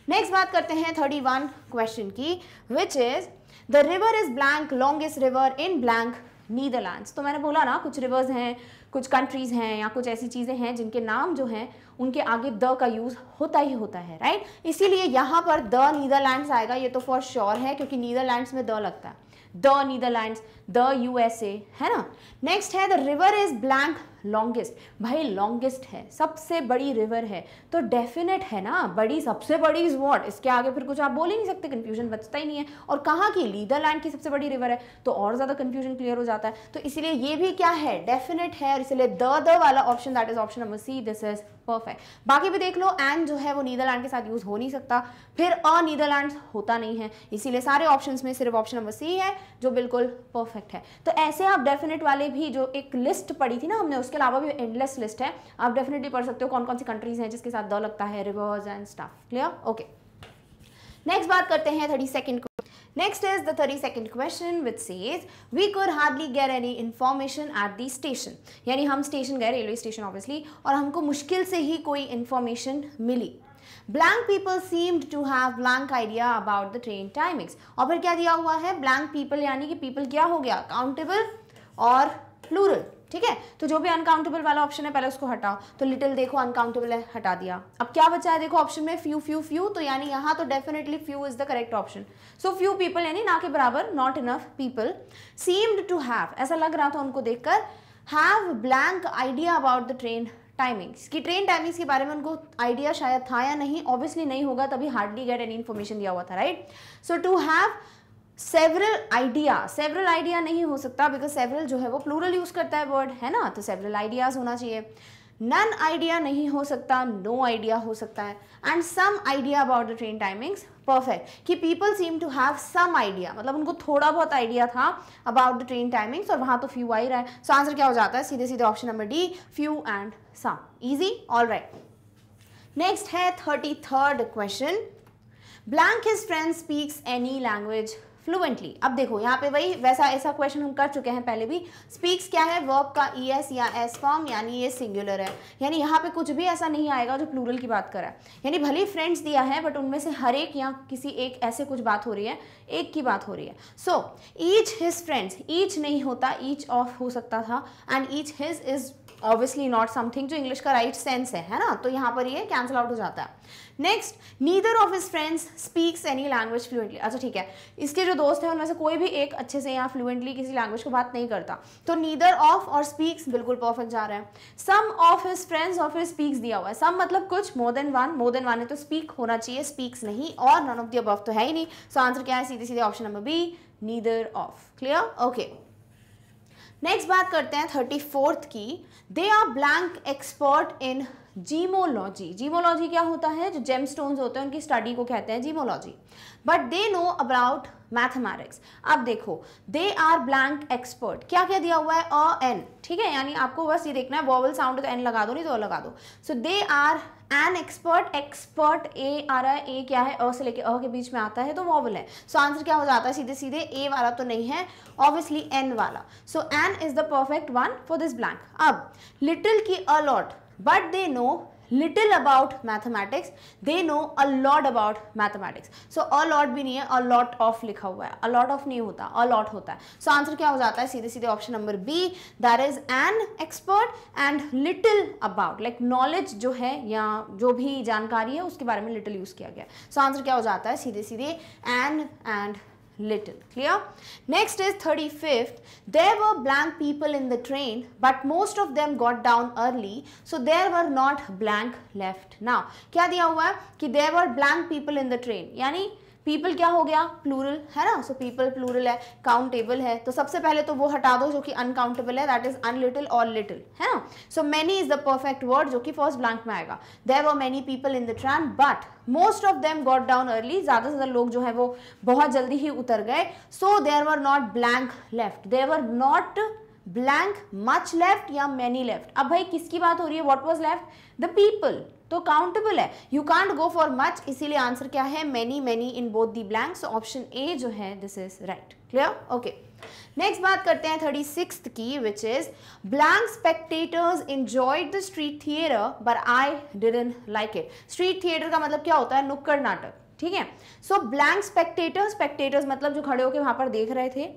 नेक्स्ट बात करते हैं 31 क्वेश्चन की, which is the river is blank longest river in blank Netherlands. तो मैंने बोला ना कुछ रिवर्स हैं, कुछ कंट्रीज हैं, या कुछ ऐसी चीजें हैं जिनके नाम जो हैं उनके आगे द का यूज होता ही होता है, राइट। इसीलिए यहाँ पर द नीदरलैंड्स आएगा, ये तो फॉर श्योर है क्योंकि नीदरलैंड्स में द लगता है, द नीदरलैंड्स, द यूएसए, है ना। नेक्स्ट है the river is blank longest, भाई लॉन्गेस्ट है, सबसे बड़ी रिवर है, तो डेफिनेट है ना, बड़ी, सबसे बड़ी इज व्हाट, इसके आगे फिर कुछ आप बोल ही नहीं सकते, कंफ्यूजन बचता ही नहीं है। और कहाँ की? नीदरलैंड की सबसे बड़ी रिवर है, तो और ज्यादा कंफ्यूजन क्लियर हो जाता है, तो इसीलिए ये भी क्या है? डेफिनेट है, और इसलिए द वाला option that is option number C, this is perfect. बाकी भी देख लो, एंड जो है वो नीदरलैंड के साथ यूज हो नहीं सकता, फिर अ नीदरलैंड होता नहीं है, इसीलिए सारे ऑप्शंस में सिर्फ ऑप्शन नंबर सी है जो बिल्कुल परफेक्ट है। तो ऐसे आप डेफिनेट वाले भी, जो एक लिस्ट पढ़ी थी ना हमने, उसके अलावा भी एंडलेस लिस्ट है, आप डेफिनेटली पढ़ सकते हो कौन कौन सी कंट्रीज हैं जिसके साथ द लगता है, reverse and stuff. Clear? Okay, next बात करते हैं 32nd को। Next is the 32nd question which says we could hardly get any information at the station. यानी हम स्टेशन गए, रेलवे स्टेशन ऑब्वियसली, और हमको मुश्किल से ही कोई information milli. Blank people seemed to have blank idea about the train timings. और फिर क्या दिया हुआ है, blank people यानी कि people क्या हो गया, countable और plural. ठीक है, तो जो भी अनकाउंटेबल वाला ऑप्शन है पहले उसको हटाओ. तो लिटिल देखो अनकाउंटेबल है, हटा दिया. अब क्या बचा है देखो ऑप्शन में, फ्यू, तो यानी यहाँ तो definitely few is the correct option. So few people यानी ना के बराबर, not enough people. Seemed to have, ऐसा लग रहा था उनको देखकर, have blank idea about the train timings, कि ट्रेन टाइमिंग्स के बारे में उनको आइडिया शायद था या नहीं, ऑब्वियसली नहीं होगा तभी हार्डली गेट एनी इन्फॉर्मेशन दिया हुआ था, right. So to have several idea नहीं हो सकता, बिकॉज सेवरल जो है वो प्लूरल यूज करता है वर्ड, है ना, तो सेवरल आइडियाज होना चाहिए. नन आइडिया नहीं हो सकता, नो आइडिया हो सकता है. And some idea about the train timings, perfect, कि people seem to have some idea, मतलब उनको थोड़ा बहुत आइडिया था अबाउट द ट्रेन टाइमिंग्स, और वहां तो फ्यू आ ही रहा है. सो आंसर क्या हो जाता है, सीधे सीधे option number D, few and some. Easy, all right. Next है 33rd question. Blank his friend speaks any language fluently. अब देखो यहाँ पे वही वैसा ऐसा क्वेश्चन हम कर चुके हैं पहले भी. स्पीक्स क्या है, वर्ब का ईएस या एस फॉर्म, यानी ये सिंगुलर है, यानी यहाँ पे कुछ भी ऐसा नहीं आएगा जो प्लूरल की बात कर रहा है. यानी भले ही फ्रेंड्स दिया है बट उनमें से हर एक या किसी एक ऐसे कुछ बात हो रही है, एक की बात हो रही है. So each his friends, each नहीं होता, ईच ऑफ हो सकता था, and each his is obviously not something जो इंग्लिश का राइट सेंस है ना, तो यहाँ पर ये कैंसिल आउट हो जाता है. Next, neither of his friends speaks any language fluently. अच्छा ठीक है, इसके जो दोस्त हैं उनमें से कोई भी एक अच्छे से यहाँ फ्लुएंटली किसी लैंग्वेज को बात नहीं करता, तो नीदर ऑफ और स्पीक्स बिल्कुल परफेक्ट जा रहा है. सम ऑफ हिज फ्रेंड्स और फिर स्पीक्स दिया हुआ है. सम मतलब कुछ, मोर देन वन है तो स्पीक होना चाहिए, स्पीक्स नहीं, और नन ऑफ द अबव तो है ही नहीं. सो आंसर क्या है, सीधे सीधे option number B, neither of. Clear, okay. Next बात करते हैं 34th की. They are blank expert in gemology. Gemology क्या होता है, जो जेमस्टोन्स होते हैं उनकी स्टडी को कहते हैं zymology. But they know about mathematics. अब देखो, दे आर ब्लैंक एक्सपर्ट, क्या क्या दिया हुआ है, अ एन, ठीक है, यानी आपको बस ये देखना है वॉवल साउंड तो एन लगा दो, नहीं तो लगा दो. So they are an expert, expert ए आ रहा है, ए क्या है, अ से लेके अ के बीच में आता है तो वॉवल है. सो आंसर क्या हो जाता है, सीधे सीधे ए वाला तो नहीं है, ऑब्वियसली एन वाला. So an is the perfect one for this blank. अब लिटिल की a lot, but they know little about mathematics, they know a lot about mathematics. So a lot भी नहीं है, a lot of लिखा हुआ है, a lot of नहीं होता, a lot होता है. So आंसर क्या हो जाता है, सीधे सीधे option number B, that is an expert and little about, like knowledge जो है या जो भी जानकारी है उसके बारे में little यूज किया गया. So आंसर क्या हो जाता है, सीधे सीधे an and little. Clear? Next is 35th. There were blank people in the train, but most of them got down early, so there were not blank left. Now क्या दिया हुआ है कि there were blank people in the train, यानी people क्या हो गया, plural है ना. सो पीपल प्लूरल है, काउंटेबल है, तो सबसे पहले तो वो हटा दो जो कि अनकाउंटेबल है, दैट इज अनलिटिल और लिटिल, है ना. So many is the perfect word जो कि फर्स्ट ब्लैंक में आएगा. There were many people in the train but most of them got down early, ज्यादा से ज्यादा लोग जो है वो बहुत जल्दी ही उतर गए. So there were not blank left, there were not blank much left या मैनी लेफ्ट. अब भाई किसकी बात हो रही है, what was left, the people, तो काउंटेबल है, you can't go for much, इसीलिए आंसर क्या है, many many in both the blanks. Option A जो है this is right. Clear, okay. Next बात करते हैं 36th की, which is blank spectators enjoyed the street theatre but I didn't like it. Street theatre का मतलब क्या होता है, नुक्कड़ नाटक, ठीक है. सो ब्लैंक स्पेक्टेटर्स, स्पेक्टेटर्स मतलब जो खड़े होकर वहां पर देख रहे थे,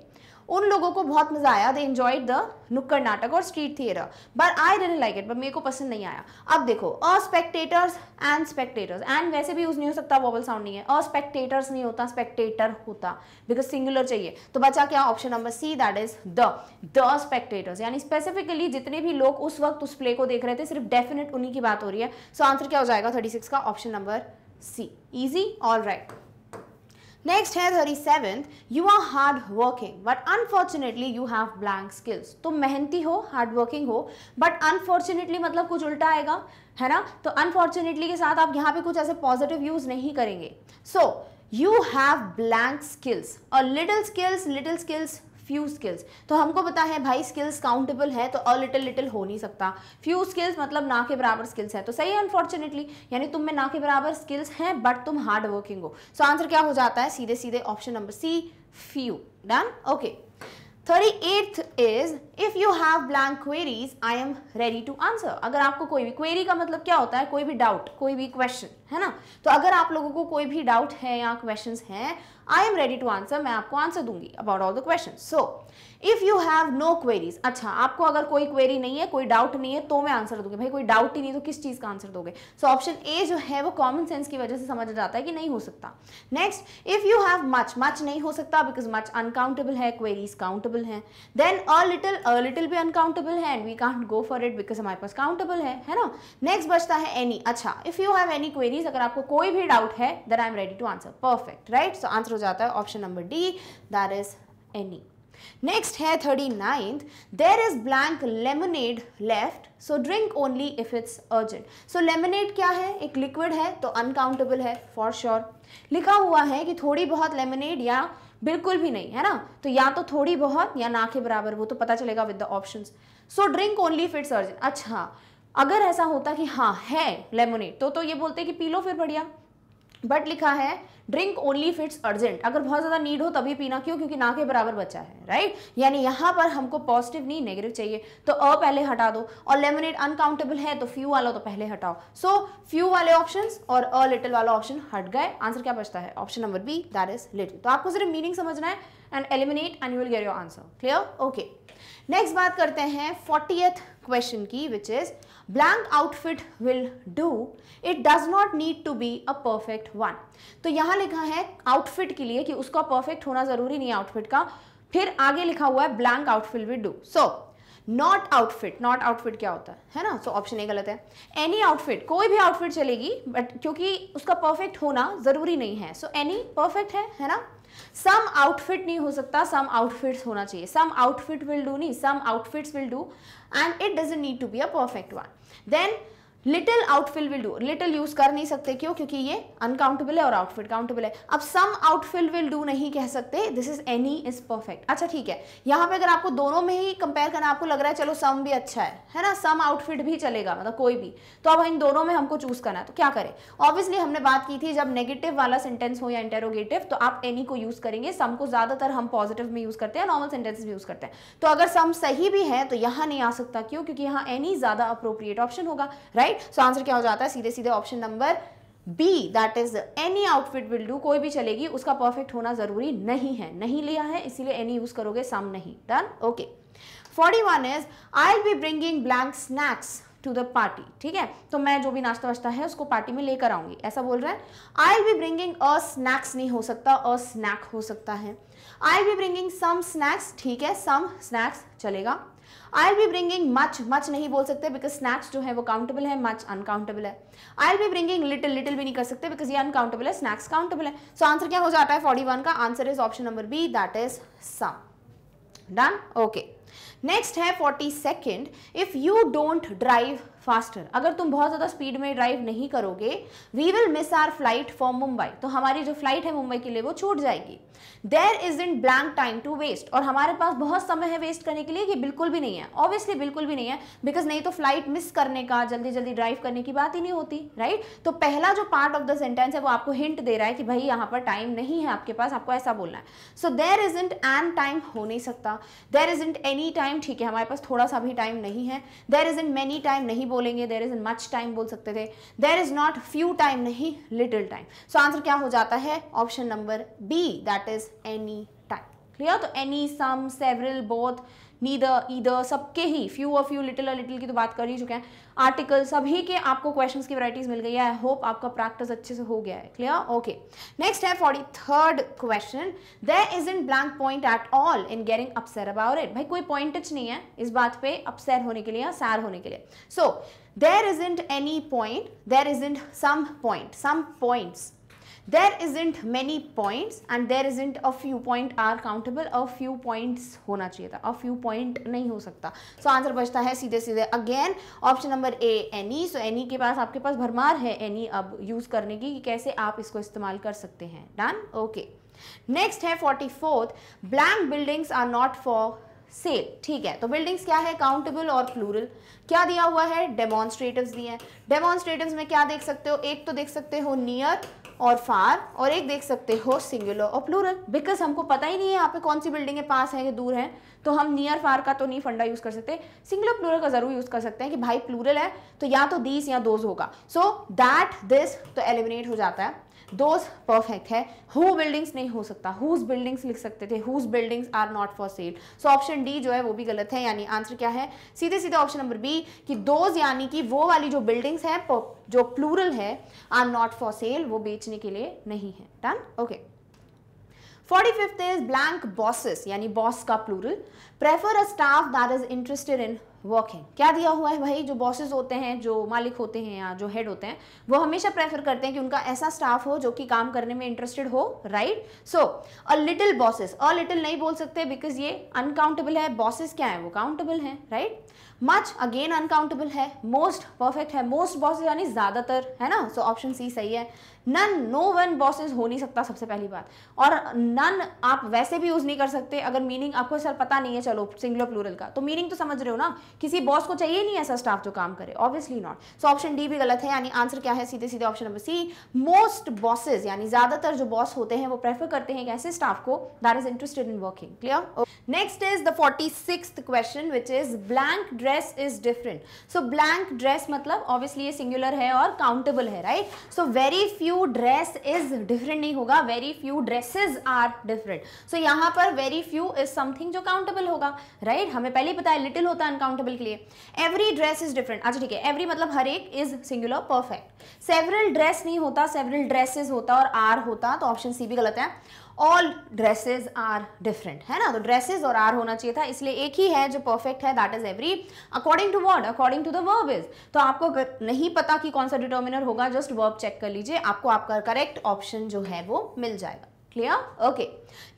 उन लोगों को बहुत मजा आया, दे एंजॉयड द नुक्कड़ नाटक और street theatre, but I didn't like it, but मेरे को पसंद नहीं आया. अब देखो, अ स्पेक्टेटर्स एंड स्पेक्टेटर्स, एंड वैसे भी यूज नहीं हो सकता, वोवल साउंड नहीं है, अ स्पेक्टेटर्स नहीं होता, स्पेक्टेटर होता, बिकॉज सिंगुलर चाहिए. तो बचा क्या, option number C, that is the spectators, यानी स्पेसिफिकली जितने भी लोग उस वक्त उस प्ले को देख रहे थे, सिर्फ डेफिनेट उन्हीं की बात हो रही है. सो आंसर क्या हो जाएगा 36 का, option number C. Easy, all right. Next है 37th. You are hard working but unfortunately you have blank skills. तो मेहनती हो, हार्ड वर्किंग हो, बट अनफॉर्चुनेटली मतलब कुछ उल्टा आएगा, है ना. तो अनफॉर्चुनेटली के साथ आप यहाँ पे कुछ ऐसे पॉजिटिव यूज नहीं करेंगे. So you have blank skills और लिटिल स्किल्स few skills। तो हमको पता है भाई स्किल्स काउंटेबल है तो अ लिटिल लिटिल हो नहीं सकता, few skills मतलब ना के बराबर स्किल्स है, तो सही है अनफॉर्चुनेटली, यानी तुम में ना के बराबर स्किल्स हैं बट तुम हार्ड वर्किंग हो। सो आंसर क्या हो जाता है, सीधे सीधे option number C, few। Done, okay. 38th is if you have blank queries I am ready to answer। अगर आपको कोई भी क्वेरी का मतलब क्या होता है, कोई भी डाउट, कोई भी क्वेश्चन, है ना, तो अगर आप लोगों को कोई भी डाउट है या क्वेश्चंस हैं, I am ready to answer, मैं आपको आंसर दूंगी about all the questions। So if you have no queries, अच्छा आपको अगर कोई क्वेरी नहीं है, कोई डाउट नहीं है तो मैं आंसर दूंगी। भाई कोई डाउट ही नहीं तो किस चीज का आंसर दोगे? सो ऑप्शन ए जो है वो कॉमन सेंस की वजह से समझ जाता है कि नहीं हो सकता। Next, if you have much, much नहीं हो सकता बिकॉज मच अनकाउंटेबल है, क्वेरीज काउंटेबल है। देन अ लिटिल भी अनकाउंटेबल है and we can't go for it because हमारे पास काउंटेबल है ना। नेक्स्ट बचता है एनी। अच्छा, if you have any queries, अगर आपको कोई भी डाउट है then I am ready to answer. Perfect, right. So answer हो जाता है option number D, that is any. Next है 39th, there is blank lemonade left so drink only if it's urgent. So lemonade क्या है, एक liquid है तो uncountable है फॉर श्योर। लिखा हुआ है कि थोड़ी बहुत लेमनेड या बिल्कुल भी नहीं, है ना, तो या तो थोड़ी बहुत या ना के बराबर, वो तो पता चलेगा with the options. So drink only if it's urgent. अच्छा, अगर ऐसा होता कि हाँ है लेमनेड तो ये बोलते कि पी लो फिर बढ़िया, बट लिखा है drink only if it's urgent, अगर बहुत ज्यादा नीड हो तभी पीना। क्यों? क्योंकि ना के बराबर बचा है, राइट। यानी यहाँ पर हमको पॉजिटिव नहीं नेगेटिव चाहिए, तो अ पहले हटा दो, और लेमनेड अनकाउंटेबल है तो फ्यू वाला तो पहले हटाओ। सो फ्यू वाले ऑप्शंस और अ लिटिल वाला ऑप्शन हट गए। आंसर क्या बचता है, option number B, that is little. तो आपको सिर्फ मीनिंग समझना है and eliminate and you will get your answer. Clear? Okay. Next बात करते हैं 40th क्वेश्चन की, which is blank outfit will do, it does not need to be a perfect one. तो यहां लिखा है आउटफिट के लिए कि उसका परफेक्ट होना जरूरी नहीं है आउटफिट का, फिर आगे लिखा हुआ है blank outfit will do. So not outfit, not outfit क्या होता है ना, सो ऑप्शन ए गलत है। एनी आउटफिट, कोई भी आउटफिट चलेगी बट क्योंकि उसका परफेक्ट होना जरूरी नहीं है, सो एनी परफेक्ट है ना। सम आउटफिट नहीं हो सकता, सम आउटफिट्स होना चाहिए। सम आउटफिट विल डू नहीं, some outfits will do and it doesn't need to be a perfect one. Then little outfit will do, little use कर नहीं सकते, क्यों? क्योंकि ये अनकाउंटेबल है और आउटफिट काउंटेबल है। अब सम आउटफिल विल डू नहीं कह सकते, this is any is perfect. अच्छा ठीक है, यहाँ पे अगर आपको दोनों में ही कंपेयर करना, आपको लग रहा है चलो सम भी अच्छा है ना, सम आउटफिट भी चलेगा, मतलब कोई भी, तो अब इन दोनों में हमको चूज करना है, तो क्या करें? ऑब्वियसली हमने बात की थी जब नेगेटिव वाला सेंटेंस हो या इंटेरोगेटिव तो आप एनी को यूज करेंगे, सम को ज्यादातर हम पॉजिटिव में यूज करते हैं, नॉर्मल सेंटेंसेस में यूज करते हैं। तो अगर सम सही भी है तो यहाँ नहीं आ सकता, क्यों? क्योंकि यहाँ एनी ज्यादा अप्रोप्रिएट ऑप्शन होगा, राइट। सो आंसर क्या हो जाता है, सीधे सीधे option number B, that is any outfit will do, कोई भी चलेगी, उसका परफेक्ट होना जरूरी नहीं है। नहीं लिया है इसीलिए एनी यूज करोगे, सम नहीं। Done, okay. 41 is I will be bringing blank snacks to the party. ठीक है, तो मैं जो भी नाश्ता वाश्ता है उसको पार्टी में लेकर आऊंगी, ऐसा बोल रहा है। I will be bringing a snacks नहीं हो सकता, अ स्नैक हो सकता है। I will be bringing some snacks, ठीक है, सम स्नैक्स चलेगा। I will be bringing much, much नहीं बोल सकते बिकॉज स्नैक्स जो है वो काउंटेबल है, मच अनकाउंटेबल है। I will be bringing little, little भी नहीं कर सकते बिकॉज ये अनकाउंटेबल है, स्नैक्स काउंटेबल है। सो आंसर क्या हो जाता है 41 का? Answer is option number B, that is some. Done, okay. Next है 42nd, if you don't drive faster, अगर तुम बहुत ज्यादा स्पीड में ड्राइव नहीं करोगे, we will miss our flight for Mumbai, तो हमारी जो फ्लाइट है मुंबई के लिए वो छूट जाएगी। There isn't blank time to waste, और हमारे पास बहुत समय है वेस्ट करने के लिए, कि बिल्कुल भी नहीं है, ऑब्वियसली बिल्कुल भी नहीं है, बिकॉज नहीं तो फ्लाइट मिस करने का, जल्दी जल्दी ड्राइव करने की बात ही नहीं होती, राइट। तो पहला जो पार्ट ऑफ द सेंटेंस है वो आपको हिंट दे रहा है कि भाई यहाँ पर टाइम नहीं है आपके पास, आपको ऐसा बोलना है। So there isn't an time हो नहीं सकता, देयर इजंट एनी टाइम, ठीक है, हमारे पास थोड़ा सा भी टाइम नहीं है। देयर इजंट मेनी टाइम नहीं बोलेंगे, देयर इजंट मच टाइम बोल सकते थे। There is not few time नहीं, लिटिल टाइम। सो आंसर क्या हो जाता है? Option number B, that is any time. Clear? तो any, some, several, both, neither, either, सबके ही, फ्यू और फ्यू, लिटिल और लिटिल की तो बात कर ही चुके हैं। आर्टिकल, सभी के आपको क्वेश्चंस की वैरायटीज मिल गई है। आई होप आपका प्रैक्टिस अच्छे से हो गया है। क्लियर? ओके। नेक्स्ट है 43rd question, there isn't blank point at all in getting upset about it. भाई कोई पॉइंट टच नहीं है इस बात पे अपसेट होने के लिए या सैड होने के लिए। So there isn't any point, there isn't some point, some points, there isn't many points and there isn't a few point are countable, a few points होना चाहिए था, अ फ्यू पॉइंट नहीं हो सकता। सो आंसर बचता है सीधे सीधे अगेन ऑप्शन नंबर ए एनी। सो एनी के पास आपके पास भरमार है एनी अब यूज करने की कि कैसे आप इसको इस्तेमाल कर सकते हैं। Done, okay. नेक्स्ट है 44th, blank buildings are not for sale. ठीक है, तो बिल्डिंग्स क्या है, काउंटेबल और प्लूरल। क्या दिया हुआ है, डेमोन्स्ट्रेटिव्स दिए हैं। डेमोन्स्ट्रेटिव्स में क्या देख सकते हो, एक तो देख सकते हो नियर और फार, और एक देख सकते हो सिंगुलर और प्लूरल। बिकॉज हमको पता ही नहीं है यहाँ पे कौन सी बिल्डिंग है, पास है या दूर है, तो हम नियर फार का तो नहीं फंडा यूज कर सकते, सिंगुलर प्लूरल का जरूर यूज कर सकते हैं कि भाई प्लूरल है तो या तो दीस या दोज होगा। सो दैट दिस तो एलिमिनेट हो जाता है, दोज परफेक्ट है, हु बिल्डिंग्स नहीं हो सकता, हुज बिल्डिंग्स लिख सकते थे, whose buildings are not for sale. So option D जो है वो भी गलत है, यानी आंसर क्या है, सीधे सीधे ऑप्शन नंबर बी कि दोज यानी कि वो वाली जो बिल्डिंग्स है जो प्लूरल है आर नॉट फॉर सेल, वो बेचने के लिए नहीं है। Done, okay. 45th is blank bosses, यानी बॉस का plural, prefer a staff that is interested in working. क्या दिया हुआ है भाई, जो बॉसेस होते हैं, जो मालिक होते हैं या जो हेड होते हैं, वो हमेशा प्रेफर करते हैं कि उनका ऐसा स्टाफ हो जो कि काम करने में इंटरेस्टेड हो, right. So a little bosses, a little नहीं बोल सकते बिकॉज ये अनकाउंटेबल है, बॉसेस क्या है वो काउंटेबल है, राइट। मच अगेन अनकाउंटेबल है, मोस्ट परफेक्ट है, मोस्ट बॉसेस यानी ज्यादातर, है ना। सो ऑप्शन सी सही है। नन, नो वन बॉसेस हो नहीं सकता सबसे पहली बात, और नन आप वैसे भी यूज नहीं कर सकते अगर मीनिंग आपको सर पता नहीं है, चलो सिंगुलर प्लूरल का, तो मीनिंग तो समझ रहे हो ना, किसी बॉस को चाहिए नहीं ऐसा स्टाफ जो काम करे, obviously not. So option D भी गलत है, यानी आंसर क्या है, सीधे सीधे option number C, most bosses, यानी ज्यादातर जो बॉस होते हैं वो प्रेफर करते हैं एक ऐसे स्टाफ को that is interested in working. Clear. Next is the 46th question which is blank dress is different. So blank dress मतलब ऑब्वियसली ये सिंगुलर है और काउंटेबल है, right. So very few dress is different नहीं होगा, very few dresses are different. So यहाँ पर very few is something जो काउंटेबल होगा, राइट। हमें पहले ही पता है लिटिल होता है अनकाउंटेबल के लिए। एवरी ड्रेस इज डिफरेंट, अच्छा ठीक है, एवरी मतलब हर एक, is singular, perfect. Several dress नहीं होता, सेवरल ड्रेसेस होता और आर होता, तो ऑप्शन सी भी गलत है। ऑल ड्रेसेस आर डिफरेंट, है ना, तो ड्रेसेस और आर होना चाहिए था, इसलिए एक ही है जो परफेक्ट है, that is every. According to word, according to the verb is, तो आपको नहीं पता कि कौन सा डिटर्मिनर होगा, जस्ट वर्ब चेक कर लीजिए, आपको आपका करेक्ट ऑप्शन जो है वो मिल जाएगा। Clear, okay.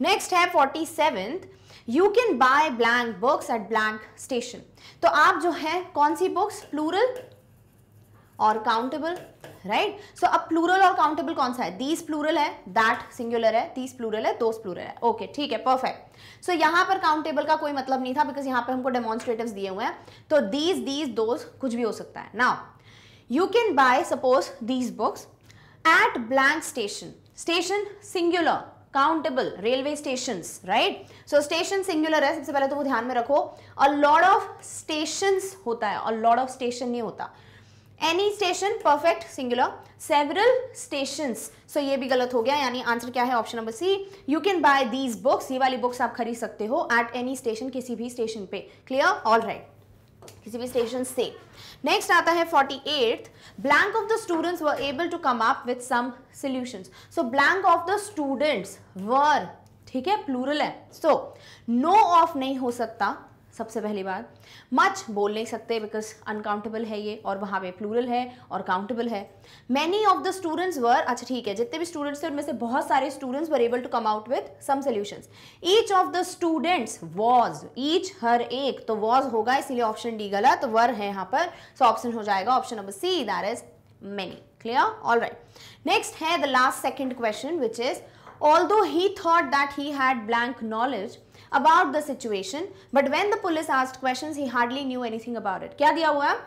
नेक्स्ट है 47th, you can bye blank books at blank station. तो आप जो है कौन सी बुक्स, प्लूरल और काउंटेबल, राइट। सो अब प्लूरल और काउंटेबल कौन सा है, दीज प्लूरल है, दैट सिंगुलर है, दीज प्लूरल है, दोस प्लूरल है, ओके ठीक है, परफेक्ट। सो यहाँ पर काउंटेबल का कोई मतलब नहीं था बिकॉज यहाँ पे हमको डेमोन्स्ट्रेटिव्स दिए हुए हैं, तो दीज दोस कुछ भी हो सकता है। Now you can bye suppose these books at blank station, station singular, countable, railway stations, right. So station singular है, सबसे पहले तो वो ध्यान में रखो। अ लॉट ऑफ स्टेशंस होता है, अ लॉट ऑफ स्टेशन नहीं होता। Any station perfect singular, several stations, so ये भी गलत हो गया, यानी आंसर क्या है, option number C, you can buy these books, ये वाली बुक्स आप खरीद सकते हो एट एनी स्टेशन, किसी भी स्टेशन पे। क्लियर, ऑल राइट, किसी भी स्टेशन से। नेक्स्ट आता है 48th, blank of the students were able to come up with some solutions. So blank of the students were, ठीक है, प्लूरल है, सो नो ऑफ नहीं हो सकता, सबसे पहली बात। मच बोल नहीं सकते बिकॉज अनकाउंटेबल है ये, और वहाँ पे प्लूरल है और काउंटेबल है। मैनी ऑफ द स्टूडेंट्स वर, अच्छा ठीक है, जितने भी स्टूडेंट्स थे उनमें से बहुत सारे students were able to come out with some solutions. Each of the students was, each हर एक, तो वॉज होगा, इसीलिए ऑप्शन डी गलत, वर है यहाँ पर, सो ऑप्शन हो जाएगा option number C, that is many. Clear, all right. Next है the last second question which is, although he thought that he had blank knowledge about the situation, but when the police asked questions he hardly knew anything about it. क्या दिया हुआ है,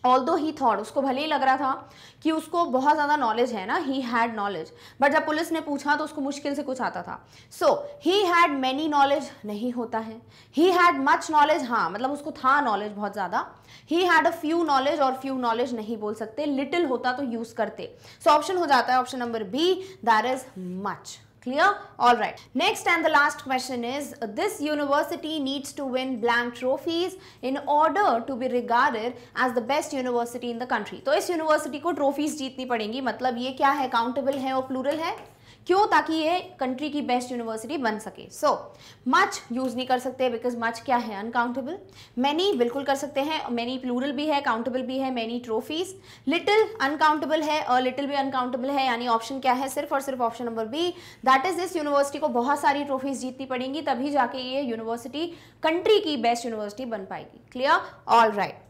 although he thought, उसको भले ही लग रहा था कि उसको बहुत ज़्यादा नॉलेज है ना, he had knowledge, बट जब पुलिस ने पूछा तो उसको मुश्किल से कुछ आता था। so he had many knowledge नहीं होता है, he had much knowledge, हाँ मतलब उसको था नॉलेज बहुत ज़्यादा, he had a few knowledge और few knowledge नहीं बोल सकते, little होता तो यूज करते, so ऑप्शन हो जाता है option number B, that is much. Clear? All right. Next and the last question is, this university needs to win blank trophies in order to be regarded as the best university in the country. तो इस university को trophies जीतनी पड़ेंगी, मतलब ये क्या है, countable है और प्लूरल है, क्यों? ताकि ये कंट्री की बेस्ट यूनिवर्सिटी बन सके। सो मच यूज नहीं कर सकते बिकॉज मच क्या है? अनकाउंटेबल। मैनी बिल्कुल कर सकते हैं, मैनी प्लूरल भी है, काउंटेबल भी है, मैनी ट्रॉफीज। लिटिल अनकाउंटेबल है और लिटिल भी अनकाउंटेबल है, यानी ऑप्शन क्या है? सिर्फ और सिर्फ option number B, that is this university को बहुत सारी ट्रॉफीज जीतनी पड़ेंगी तभी जाके ये यूनिवर्सिटी कंट्री की बेस्ट यूनिवर्सिटी बन पाएगी। Clear? All right.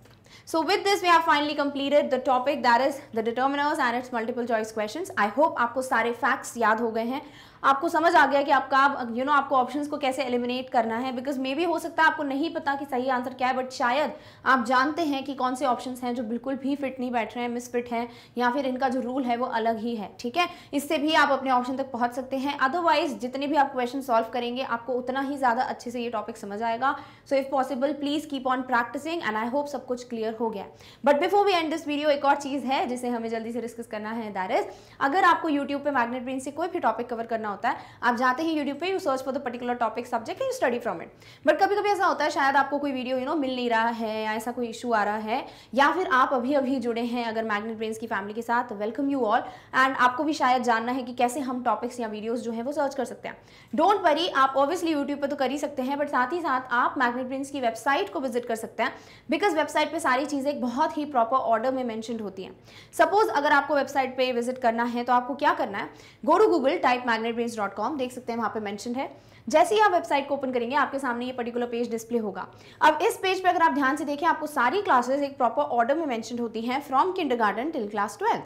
So with this we have finally completed the topic that is the determiners and its multiple choice questions. I hope आपको सारे facts याद हो गए हैं, आपको समझ आ गया कि आपका आपको ऑप्शंस को कैसे एलिमिनेट करना है, बिकॉज मे बी हो सकता है आपको नहीं पता कि सही आंसर क्या है, बट शायद आप जानते हैं कि कौन से ऑप्शंस हैं जो बिल्कुल भी फिट नहीं बैठ रहे हैं, मिसफिट हैं, या फिर इनका जो रूल है वो अलग ही है। ठीक है, इससे भी आप अपने ऑप्शन तक पहुंच सकते हैं। अदरवाइज जितने भी आप क्वेश्चन सॉल्व करेंगे आपको उतना ही ज़्यादा अच्छे से ये टॉपिक समझ आएगा। So if possible please keep on practising and I hope सब कुछ क्लियर हो गया। But before we end this video, एक और चीज़ है जिसे हमें जल्दी से डिस्कस करना है, दैट इज अगर आपको यूट्यूब पे मैग्नेट ब्रेन से कोई भी टॉपिक कवर करना होता है, आप जाते हैं यूट्यूब पे, you search for the particular topic subject and you study from it. But कभी कभी ऐसा होता है शायद आपको कोई वीडियो मिल नहीं रहा है, या ऐसा कोई इशू आ रहा है, या फिर आप अभी अभी जुड़े हैं अगर मैग्नेट ब्रेन्स की फैमिली के साथ, वेलकम यू ऑल। एंड आपको भी शायद जानना है कि कैसे हम टॉपिक्स या वीडियोस जो है वो सर्च कर सकते हैं। डोंट वरी, आप ऑब्वियसली यूट्यूब पे तो कर ही सकते हैं, बट साथ ही साथ आप मैग्नेट ब्रेन्स की वेबसाइट को विजिट कर सकते हैं, बिकॉज वेबसाइट पे सारी चीज़ें एक बहुत ही प्रॉपर ऑर्डर में मेंशन होती हैं। सपोज अगर आपको वेबसाइट पे विजिट करना है तो आपको क्या करना है, go to Google, type magnetbrains.com, देख सकते हैं वहाँ पे मेंशन है। जैसे ही आप वेबसाइट को ओपन करेंगे आपके सामने ये पर्टिकुलर पेज डिस्प्ले होगा। अब इस पेज पे अगर आप ध्यान से देखें, आपको सारी क्लासेस एक प्रॉपर ऑर्डर में मेंशन होती हैं, फ्रॉम किंडरगार्टन टिल क्लास 12।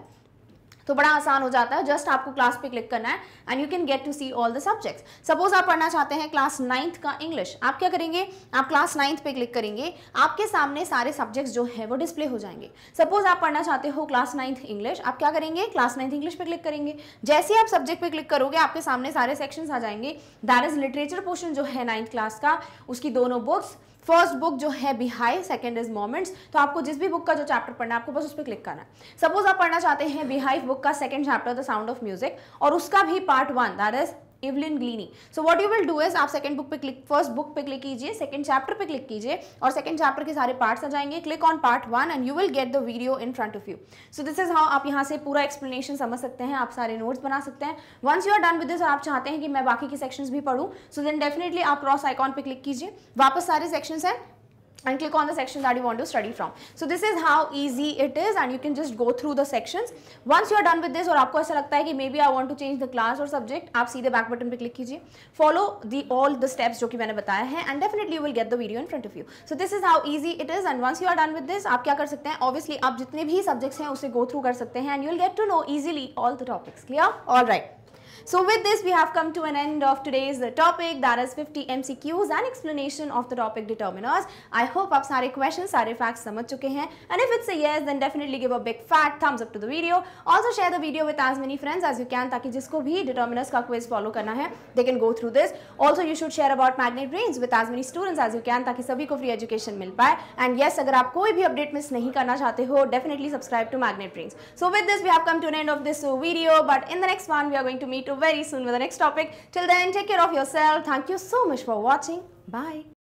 तो बड़ा आसान हो जाता है, जस्ट आपको क्लास पे क्लिक करना है and you can get to see all the subjects. Suppose आप पढ़ना चाहते हैं क्लास 9th का इंग्लिश, आप क्या करेंगे, आप क्लास 9th पे क्लिक करेंगे, आपके सामने सारे सब्जेक्ट्स जो है वो डिस्प्ले हो जाएंगे। सपोज आप पढ़ना चाहते हो क्लास 9th इंग्लिश, आप क्या करेंगे, क्लास 9th इंग्लिश पे क्लिक करेंगे। जैसे ही आप सब्जेक्ट पे क्लिक करोगे आपके सामने सारे सेक्शंस आ जाएंगे। दैट इज लिटरेचर पोर्शन जो है 9th क्लास का, उसकी दोनों बुक्स, फर्स्ट बुक जो है बिहाइव, सेकंड इज मोमेंट्स। तो आपको जिस भी बुक का जो चैप्टर पढ़ना है आपको बस उस पर क्लिक करना है। सपोज आप पढ़ना चाहते हैं बिहाइव बुक का second chapter the sound of music, और उसका भी part 1 that is Evelyn Glennie. So what you will do is आप सेकंड बुक पे क्लिक, फर्स्ट बुक पे क्लिक कीजिए, सेकंड चैप्टर पे क्लिक कीजिए, और सेकंड चैप्टर के सारे पार्ट्स आ जाएंगे। Click on part 1 and you will get the video in front of you. So this is how आप यहाँ से पूरा एक्सप्लेनेशन समझ सकते हैं, आप सारे नोट्स बना सकते हैं। Once you are done with this और आप चाहते हैं कि मैं बाकी के सेक्शंस भी पढ़ूं, सो देन डेफिनेटली आप क्रॉस आइकॉन पे क्लिक कीजिए, वापस सारे सेक्शंस हैं, and click on the section that you want to study from. So this is how easy it is and you can just go through the sections. Once you are done with this और आपको ऐसा लगता है कि maybe I want to change the class or subject, आप सीधे back button पे click कीजिए, follow all the steps जो कि मैंने बताया है, and definitely you will get the video in front of you. So this is how easy it is and once you are done with this, आप क्या कर सकते हैं, obviously आप जितने भी subjects हैं उसे go through कर सकते हैं and you will get to know easily all the topics. Clear? All right. So with this we have come to an end of today's topic, that is 50 MCQs and explanation of the topic determiners. I hope आप सारे questions, सारे facts समझ चुके हैं, and if it's a yes then definitely give a big fat thumbs up to the video. Also share the video with as many friends as you can, ताकि जिसको भी determiners का quiz follow करना है they can go through this. Also you should share about magnet brains with as many students as you can, ताकि सभी को free education मिल पाए। And yes, अगर आप कोई भी update miss नहीं करना चाहते हो, definitely subscribe to magnet brains. So with this we have come to an end of this video, but in the next one we are going to meet very soon with the next topic. Till then, take care of yourself. Thank you so much for watching. Bye.